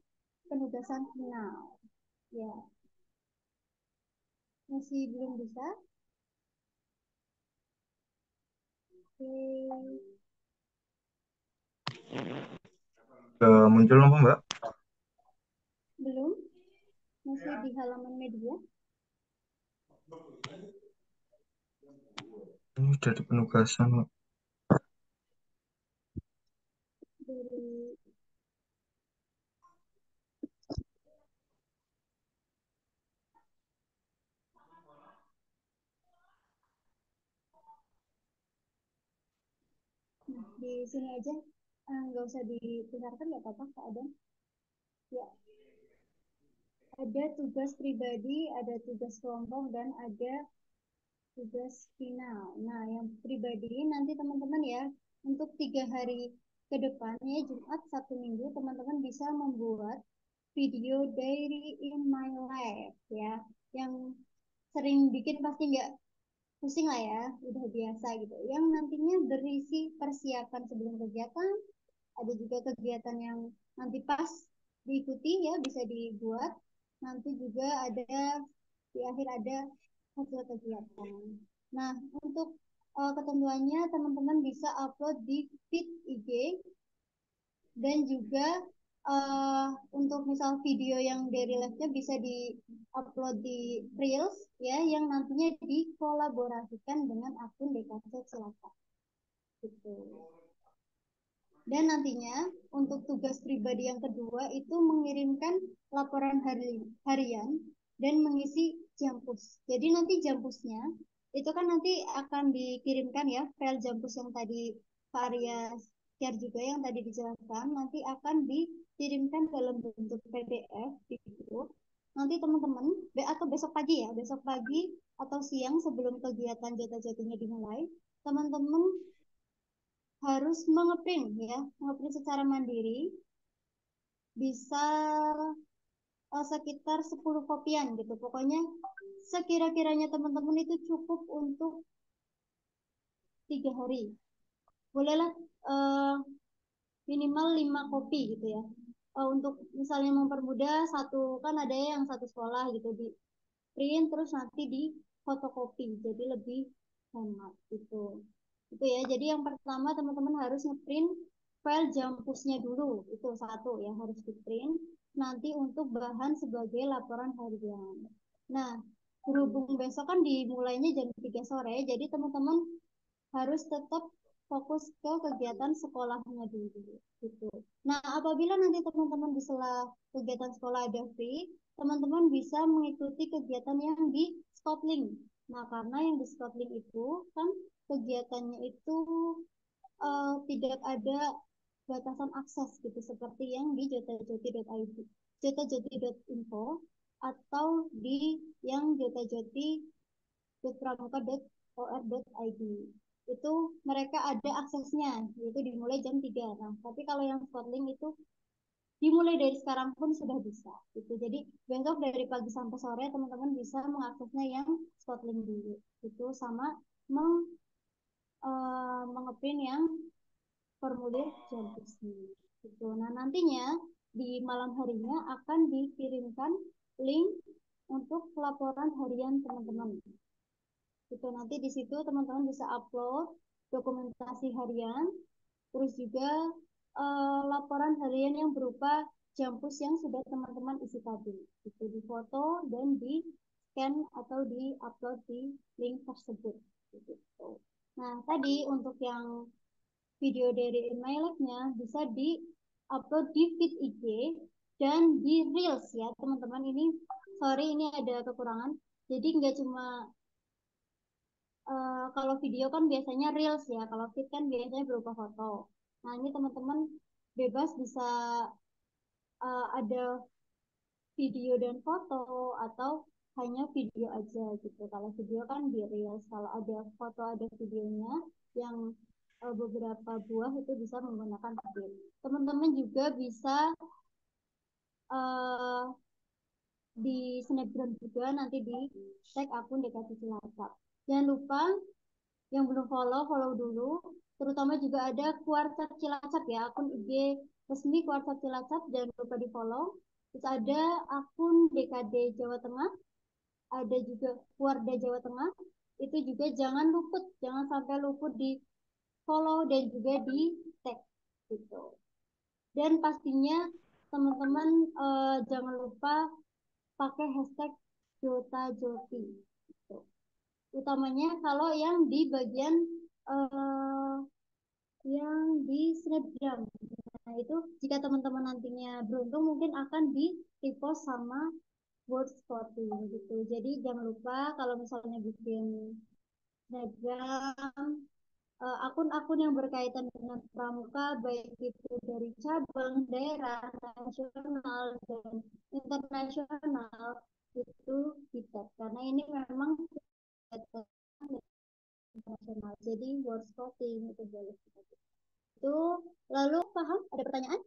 penugasan final. Ya, masih belum bisa? Oke. Muncul apa Mbak? Belum? Masih di halaman media? Ini dari penugasan. Dari Nah, di sini aja, nggak usah dibesarkan, nggak apa-apa, Kak Adam. Ya, ada tugas pribadi, ada tugas kelompok, dan ada tugas final. Nah, yang pribadi nanti teman-teman ya, untuk 3 hari ke depannya, Jumat, Sabtu, Minggu, teman-teman bisa membuat video diary in my life ya, yang sering bikin pasti nggak pusing lah ya, udah biasa gitu. Yang nantinya berisi persiapan sebelum kegiatan, ada juga kegiatan yang nanti pas diikuti ya, bisa dibuat. Nanti juga ada di akhir ada hasil kegiatan. Nah, untuk ketentuannya teman-teman bisa upload di feed IG, dan juga untuk misal video yang dari live-nya bisa di-upload di Reels ya, yang nantinya dikolaborasikan dengan akun DKC Cilacap. Gitu. Dan nantinya untuk tugas pribadi yang kedua itu mengirimkan laporan harian dan mengisi jampus. Jadi nanti jampusnya itu kan nanti akan dikirimkan ya, file jampus yang tadi Pak Arya share juga yang tadi dijelaskan, nanti akan dikirimkan dalam bentuk PDF di grup. Nanti teman-teman atau besok pagi ya, besok pagi atau siang sebelum kegiatan jota-jotinya dimulai, teman-teman harus mengeprint ya, mengeprint secara mandiri, bisa sekitar 10 kopian gitu. Pokoknya sekira-kiranya teman-teman itu cukup untuk 3 hari. Bolehlah minimal 5 kopi gitu ya. Untuk misalnya mempermudah, satu kan ada yang satu sekolah gitu, di print terus nanti di fotokopi, jadi lebih hemat gitu. Itu ya. Jadi yang pertama teman-teman harus ngeprint file jampusnya dulu, itu satu ya, harus di print nanti untuk bahan sebagai laporan harian. Nah, berhubung besok kan dimulainya jam 3 sore, jadi teman-teman harus tetap fokus ke kegiatan sekolahnya dulu gitu. Nah, apabila nanti teman-teman di sela kegiatan sekolah ada free, teman-teman bisa mengikuti kegiatan yang di Scoutlink. Nah, karena yang di Scoutlink itu kan kegiatannya itu tidak ada batasan akses gitu seperti yang di jotajoti.id, jotajoti.info atau di yang jotajoti.pramuka.or.id. Itu mereka ada aksesnya, yaitu dimulai jam 3. Nah, tapi kalau yang Scoutlink itu dimulai dari sekarang pun sudah bisa gitu. Jadi besok dari pagi sampai sore teman-teman bisa mengaksesnya yang Scoutlink dulu. Itu sama mengeprint yang formulir Jampisnya. Gitu. Nah, nantinya di malam harinya akan dikirimkan link untuk laporan harian teman-teman. Gitu. Nanti di situ teman-teman bisa upload dokumentasi harian, terus juga laporan harian yang berupa Jampus yang sudah teman-teman isi tadi. Itu di foto dan di scan atau di upload di link tersebut. Gitu. Nah, tadi untuk yang video dari In My Life-nya bisa di-upload di feed IG dan di Reels ya teman-teman. Ini sorry ini ada kekurangan. Jadi nggak cuma kalau video kan biasanya Reels ya, kalau feed kan biasanya berupa foto. Nah ini teman-teman bebas bisa ada video dan foto atau hanya video aja gitu. Kalau video kan di Reels, kalau ada foto ada videonya yang beberapa buah itu bisa menggunakan video. Teman-teman juga bisa di Snapgram juga nanti di tag akun DKT Cilacap. Jangan lupa yang belum follow dulu. Terutama juga ada Kuarcat Cilacap ya, akun IG resmi Kuarcat Cilacap, jangan lupa di follow. Terus ada akun DKD Jawa Tengah, ada juga Kuarda Jawa Tengah. Itu juga jangan sampai luput di follow dan juga di tag gitu. Dan pastinya teman-teman jangan lupa pakai hashtag jotajoti gitu. Utamanya kalau yang di bagian yang di Snapgram. Nah, itu jika teman-teman nantinya beruntung mungkin akan di repost sama World Sporting gitu. Jadi jangan lupa kalau misalnya bikin Snapgram akun-akun yang berkaitan dengan pramuka baik itu dari cabang, daerah, nasional dan internasional itu kita karena ini memang internasional. Jadi world scouting itu boleh kita itu. Lalu paham? Ada pertanyaan?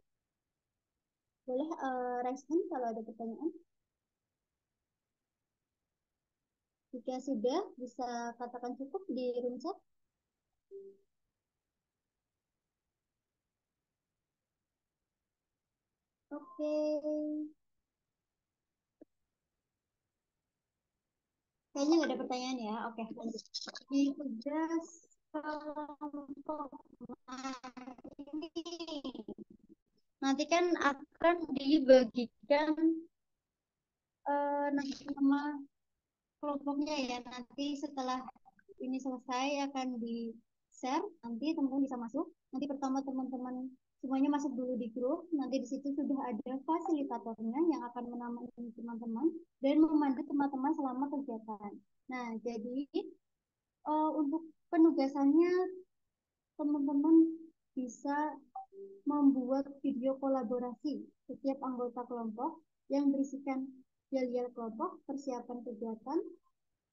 Boleh raise hand kalau ada pertanyaan. Jika sudah bisa katakan cukup di room chat. Oke. Kayaknya nggak ada pertanyaan ya. Oke, lanjut. Di tugas kelompok ini nanti kan akan dibagikan nama kelompoknya ya. Nanti setelah ini selesai akan di share. Nanti teman-teman bisa masuk. Nanti pertama teman-teman semuanya masuk dulu di grup. Nanti di situ sudah ada fasilitatornya yang akan menemani teman-teman dan memandu teman-teman selama kegiatan. Nah, jadi untuk penugasannya teman-teman bisa membuat video kolaborasi setiap anggota kelompok yang berisikan yel-yel kelompok, persiapan kegiatan,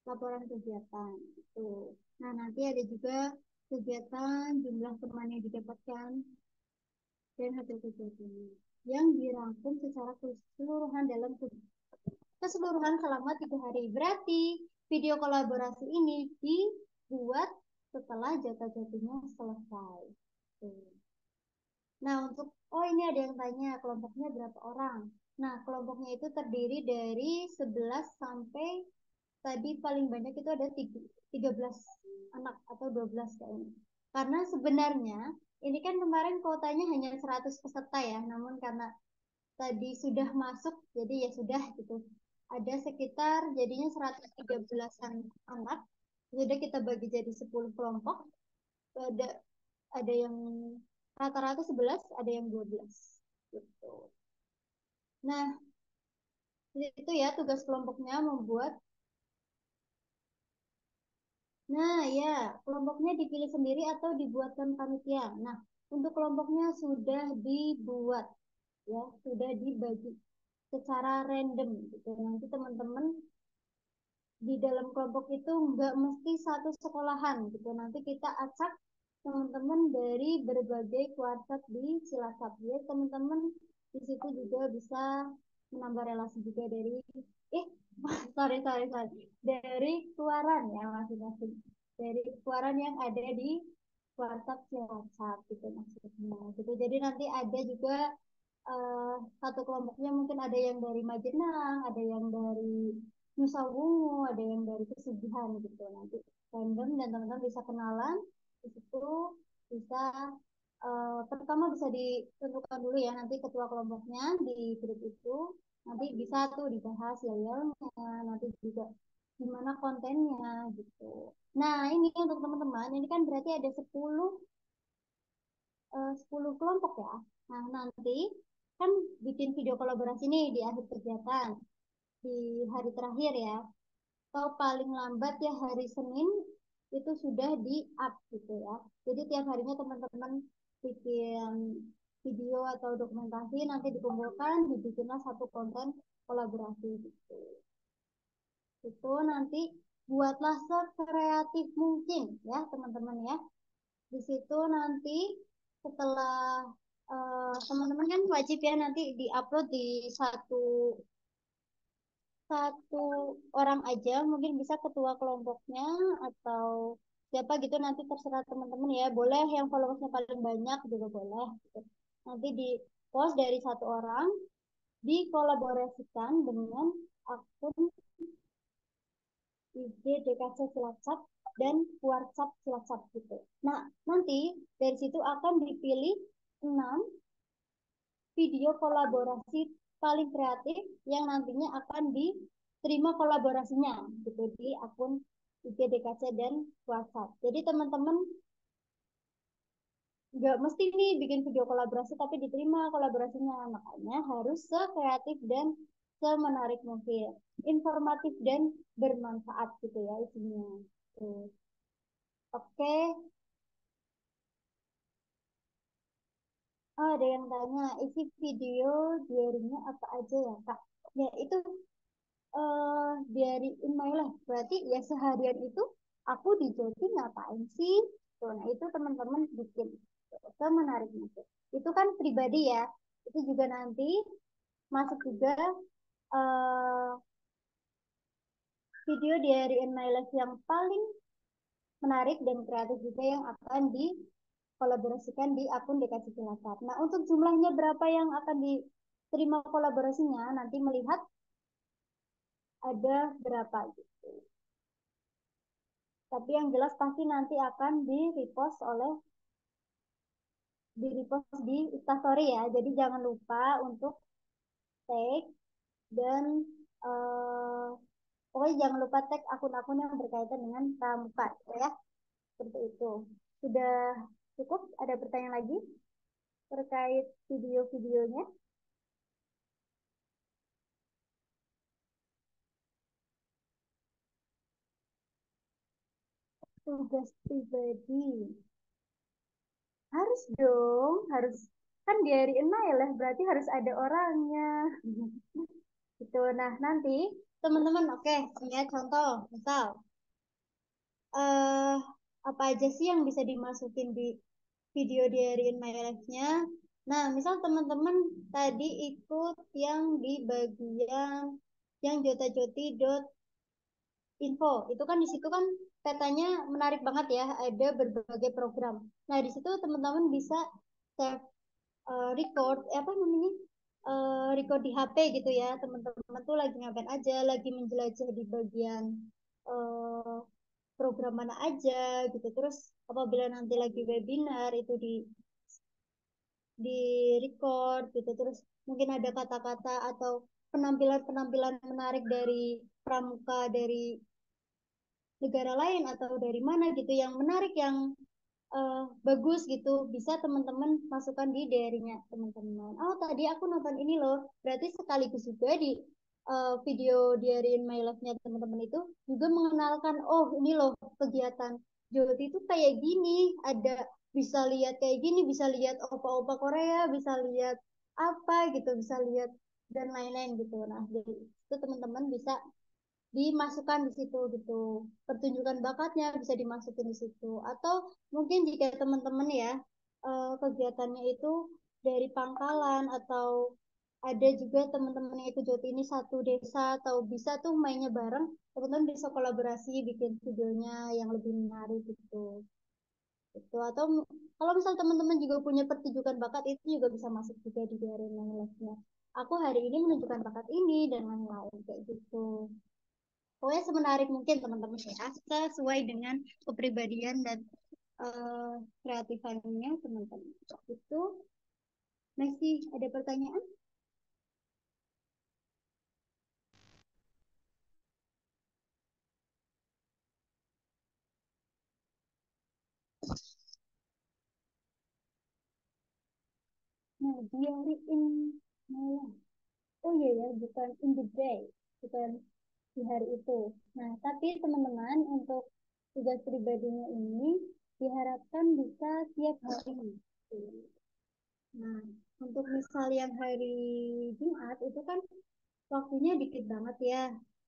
laporan kegiatan. Gitu. Nah, nanti ada juga kegiatan, jumlah teman yang didapatkan, dan hasil kegiatannya yang dirangkum secara keseluruhan dalam keseluruhan selama 3 hari. Berarti video kolaborasi ini dibuat setelah jatah-jatuhnya selesai. Nah, untuk ini ada yang tanya kelompoknya berapa orang. Nah, kelompoknya itu terdiri dari 11 sampai tadi paling banyak itu ada 13 anak atau 12 kayaknya. Karena sebenarnya ini kan kemarin kuotanya hanya 100 peserta ya, namun karena tadi sudah masuk jadi ya sudah gitu. Ada sekitar jadinya 113-an anak. Sudah kita bagi jadi 10 kelompok. ada ada yang rata-rata 11, ada yang 12 gitu. Nah, itu ya tugas kelompoknya membuat. Nah, ya, kelompoknya dipilih sendiri atau dibuatkan panitia. Nah, untuk kelompoknya sudah dibuat, ya, sudah dibagi secara random gitu. Nanti teman-teman di dalam kelompok itu nggak mesti satu sekolahan gitu. Nanti kita acak teman-teman dari berbagai kuartet di Cilacap. Ya, teman-teman di situ juga bisa menambah relasi juga dari sorry dari keluaran ya masing-masing, dari keluaran yang ada di kuartet Cilacap gitu maksudnya gitu. Jadi nanti ada juga satu kelompoknya mungkin ada yang dari Majenang, ada yang dari Nusa Wungu, ada yang dari Pesugihan gitu. Nanti random dan teman-teman bisa kenalan di situ, bisa pertama bisa ditentukan dulu ya nanti ketua kelompoknya di grup itu, nanti bisa tuh dibahas yel-yelnya, nanti juga gimana kontennya gitu. Nah ini untuk teman-teman ini kan berarti ada 10 kelompok ya. Nah nanti kan bikin video kolaborasi nih di akhir kegiatan di hari terakhir ya, atau paling lambat ya hari Senin itu sudah di up gitu ya. Jadi tiap harinya teman-teman bikin video atau dokumentasi, nanti dikumpulkan, dibikinlah satu konten kolaborasi gitu. Itu nanti buatlah sekreatif mungkin ya teman-teman ya. Di situ nanti setelah teman-teman kan wajib ya nanti diupload di satu orang aja, mungkin bisa ketua kelompoknya atau siapa gitu, nanti terserah teman-teman ya. Boleh yang followersnya paling banyak juga boleh gitu. Nanti di post dari satu orang, dikolaborasikan dengan akun IG DKC Cilacap dan WhatsApp Cilacap gitu. Nah, nanti dari situ akan dipilih 6 video kolaborasi paling kreatif yang nantinya akan diterima kolaborasinya gitu di akun IG DKC dan WhatsApp. Jadi teman-teman nggak mesti nih bikin video kolaborasi tapi diterima kolaborasinya, makanya harus sekreatif dan semenarik mungkin, informatif dan bermanfaat gitu ya isinya. Oke. Oh, ada yang tanya, isi video diarinya apa aja ya, Kak? Ya, itu diary in my life. Berarti ya seharian itu aku di Joti ngapain sih? Tuh, nah, itu teman-teman bikin. Itu menarik itu. Itu kan pribadi ya. Itu juga nanti masuk juga video diary in my life yang paling menarik dan kreatif juga yang akan dikolaborasikan di akun DKC Cilacap. Nah, untuk jumlahnya berapa yang akan diterima kolaborasinya, nanti melihat ada berapa gitu. Tapi yang jelas pasti nanti akan di-repost di Instastory ya. Jadi jangan lupa untuk tag dan pokoknya jangan lupa tag akun-akun yang berkaitan dengan pramuka ya. Seperti itu. Sudah cukup? Ada pertanyaan lagi terkait video-videonya? Tugas pribadi. Harus dong, harus kan diariin ya, berarti harus ada orangnya. Gitu. Nah, nanti teman-teman oke, ya contoh, misal apa aja sih yang bisa dimasukin di video diariin my life-nya. Nah, misal teman-teman tadi ikut yang di bagian yang jotajoti.info. Itu kan di situ kan petanya menarik banget ya, ada berbagai program. Nah, di situ teman-teman bisa save record apa namanya? Record di HP gitu ya. Teman-teman tuh lagi ngapain aja, lagi menjelajah di bagian program mana aja gitu. Terus apabila nanti lagi webinar itu di record gitu. Terus mungkin ada kata-kata atau penampilan-penampilan menarik dari pramuka dari negara lain atau dari mana gitu yang menarik yang bagus gitu, bisa teman-teman masukkan di diary-nya teman-teman. Oh, tadi aku nonton ini loh. Berarti sekaligus juga di video diary in my life-nya teman-teman itu juga mengenalkan, oh ini loh kegiatan Joti itu kayak gini, ada bisa lihat kayak gini, bisa lihat opa-opa Korea, bisa lihat apa gitu, bisa lihat dan lain-lain gitu. Nah, jadi itu teman-teman bisa dimasukkan di situ gitu. Pertunjukan bakatnya bisa dimasukin di situ. Atau mungkin jika teman-teman ya kegiatannya itu dari Pangkalan atau ada juga teman-teman yang ikut JOT ini satu desa atau bisa tuh mainnya bareng, teman-teman bisa kolaborasi bikin videonya yang lebih menarik gitu. Gitu. Atau kalau misal teman-teman juga punya pertunjukan bakat itu juga bisa masuk juga di daring live-nya. Aku hari ini menunjukkan bakat ini dan lain-lain kayak gitu. Pokoknya semenarik mungkin teman-teman ya, sesuai dengan kepribadian dan kreatifannya teman-teman. Itu masih ada pertanyaan? Nah, diary in malam. Oh iya ya, bukan in the day, bukan di hari itu. Nah, tapi teman-teman untuk tugas pribadinya ini diharapkan bisa tiap hari. Nah, untuk misal yang hari Jumat itu kan waktunya dikit banget ya,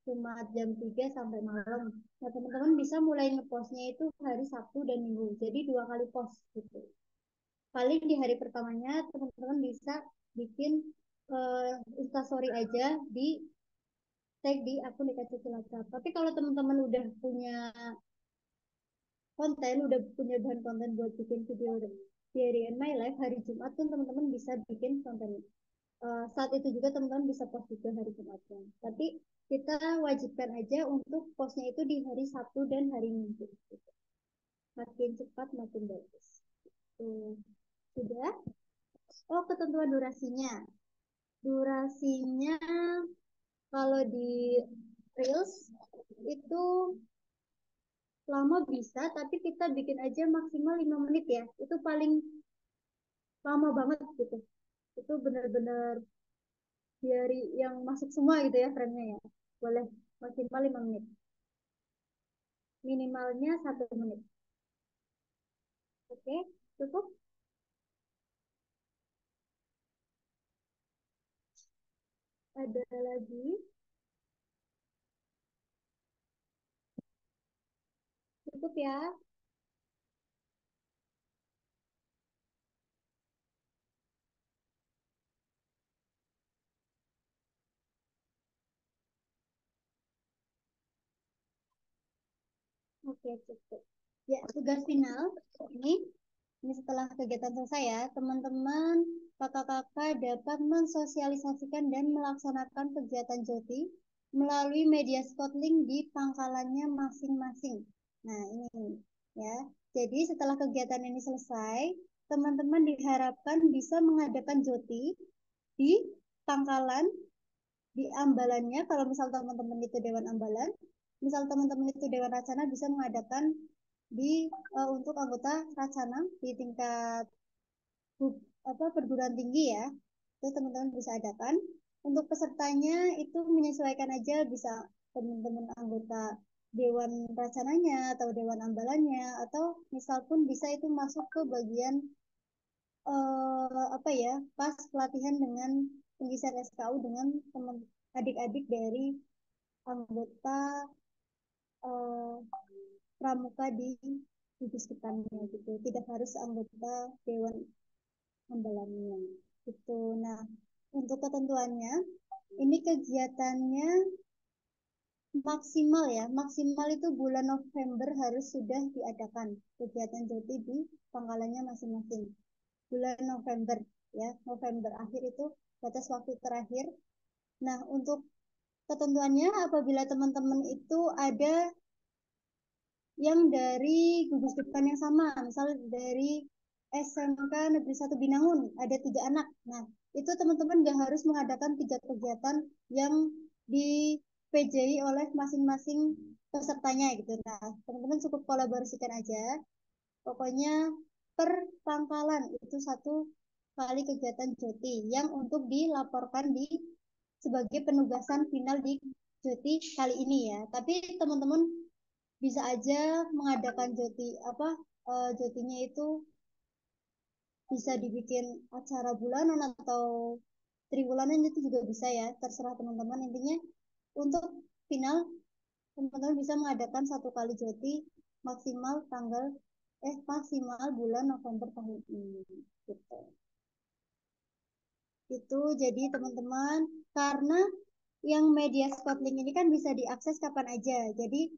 cuma jam 3 sampai malam. Nah, teman-teman bisa mulai ngepostnya itu hari Sabtu dan Minggu. Jadi 2 kali post gitu. Paling di hari pertamanya teman-teman bisa bikin instastory aja di tag di akun Dikasih Cilacap. Tapi kalau teman-teman udah punya konten, udah punya bahan konten buat bikin video diary in my life, hari Jumat pun teman-teman bisa bikin konten. Saat itu juga teman-teman bisa post juga hari Jumatnya. Tapi kita wajibkan aja untuk postnya itu di hari Sabtu dan hari Minggu. Makin cepat makin bagus. Sudah? Oh, ketentuan durasinya. Durasinya kalau di Reels itu lama bisa, tapi kita bikin aja maksimal 5 menit ya. Itu paling lama banget gitu. Itu benar-benar dari yang masuk semua gitu ya frame-nya ya. Boleh maksimal 5 menit. Minimalnya 1 menit. Oke, cukup? Ada lagi? Cukup ya. Oke, cukup. Ya, tugas final ini setelah kegiatan selesai ya, teman-teman, kakak-kakak dapat mensosialisasikan dan melaksanakan kegiatan Joti melalui media Scoutlink di pangkalannya masing-masing. Nah, ini ya. Jadi setelah kegiatan ini selesai, teman-teman diharapkan bisa mengadakan Joti di pangkalan di ambalannya. Kalau misal teman-teman itu Dewan Ambalan, misal teman-teman itu Dewan Racana bisa mengadakan di untuk anggota Racana di tingkat perguruan tinggi ya. Itu teman-teman bisa adakan. Untuk pesertanya itu menyesuaikan aja, bisa teman-teman anggota Dewan Racananya atau Dewan Ambalannya, atau misal pun bisa itu masuk ke bagian pas pelatihan dengan pengisian SKU dengan teman adik-adik dari anggota eh, pramuka di gugus depannya gitu. Tidak harus anggota Dewan Ambalannya gitu. Nah, untuk ketentuannya, ini kegiatannya maksimal ya, maksimal itu bulan November harus sudah diadakan kegiatan Joti di pangkalannya masing-masing. Bulan November ya, November akhir itu batas waktu terakhir. Nah, untuk ketentuannya apabila teman-teman itu ada yang dari gugus depan yang sama, misal dari SMK Negeri 1 Binangun, ada 3 anak. Nah, itu teman-teman nggak harus mengadakan 3 kegiatan yang di PJI oleh masing-masing pesertanya gitu. Nah, teman-teman cukup kolaborasikan aja. Pokoknya per pangkalan itu satu kali kegiatan Joti yang untuk dilaporkan di sebagai penugasan final di Joti kali ini ya. Tapi teman-teman bisa aja mengadakan Joti Jotinya itu bisa dibikin acara bulanan atau triwulan itu juga bisa ya, terserah teman-teman. Intinya untuk final teman-teman bisa mengadakan satu kali joti maksimal maksimal bulan November tahun ini gitu. Itu jadi teman-teman, karena yang media Spotling ini kan bisa diakses kapan aja, jadi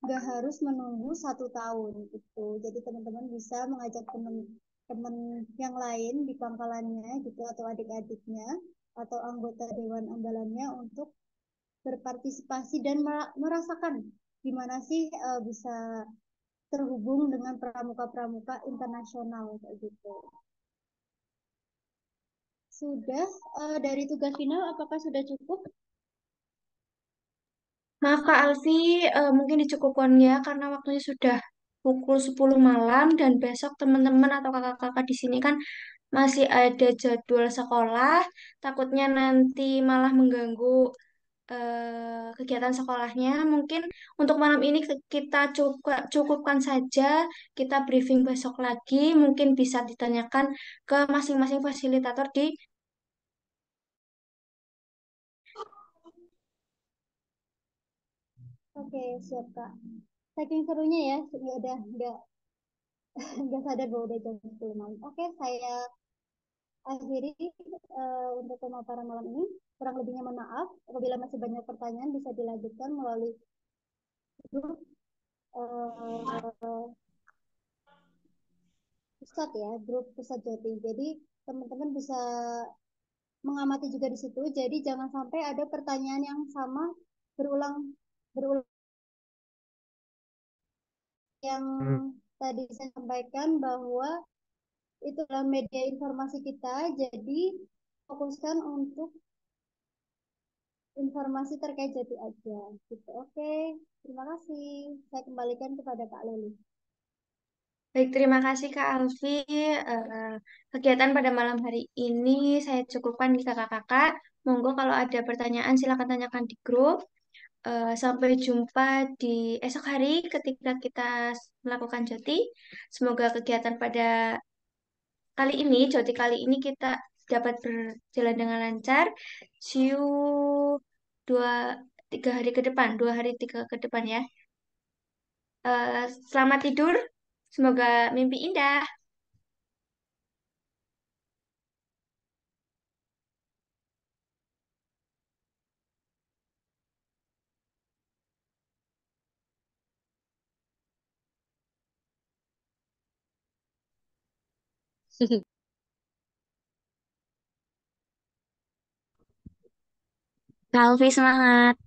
nggak harus menunggu 1 tahun gitu. Jadi teman-teman bisa mengajak teman-teman yang lain di pangkalannya gitu, atau adik-adiknya atau anggota dewan ambalannya untuk berpartisipasi dan merasakan gimana sih bisa terhubung dengan pramuka-pramuka internasional kayak gitu. Sudah dari tugas final apakah sudah cukup? Maaf Kak Alfi, mungkin dicukupkan ya karena waktunya sudah pukul 10 malam dan besok teman-teman atau kakak-kakak di sini kan masih ada jadwal sekolah. Takutnya nanti malah mengganggu kegiatan sekolahnya. Mungkin untuk malam ini kita cukupkan saja. Kita briefing besok lagi. Mungkin bisa ditanyakan ke masing-masing fasilitator di. Oke, siap Kak. Saking serunya ya, udah nggak sadar bahwa udah jam 10 malam. Oke, saya akhiri untuk pemaparan malam ini. Kurang lebihnya mohon maaf. Apabila masih banyak pertanyaan bisa dilanjutkan melalui grup pusat ya, grup pusat Joti. Jadi teman-teman bisa mengamati juga di situ. Jadi jangan sampai ada pertanyaan yang sama berulang berulang yang tadi saya sampaikan bahwa itu adalah media informasi kita. Jadi fokuskan untuk informasi terkait Jati aja. Gitu. Oke, terima kasih. Saya kembalikan kepada Kak Leli. Baik, terima kasih Kak Alfi. Eh, Kegiatan pada malam hari ini saya cukupkan di kakak-kakak. Monggo kalau ada pertanyaan silakan tanyakan di grup. Sampai jumpa di esok hari ketika kita melakukan joti. Semoga kegiatan pada kali ini, joti kali ini kita dapat berjalan dengan lancar. See you 2-3 hari ke depan, 2 hari 3 ke depan ya. Selamat tidur, semoga mimpi indah. Kak Alfi semangat.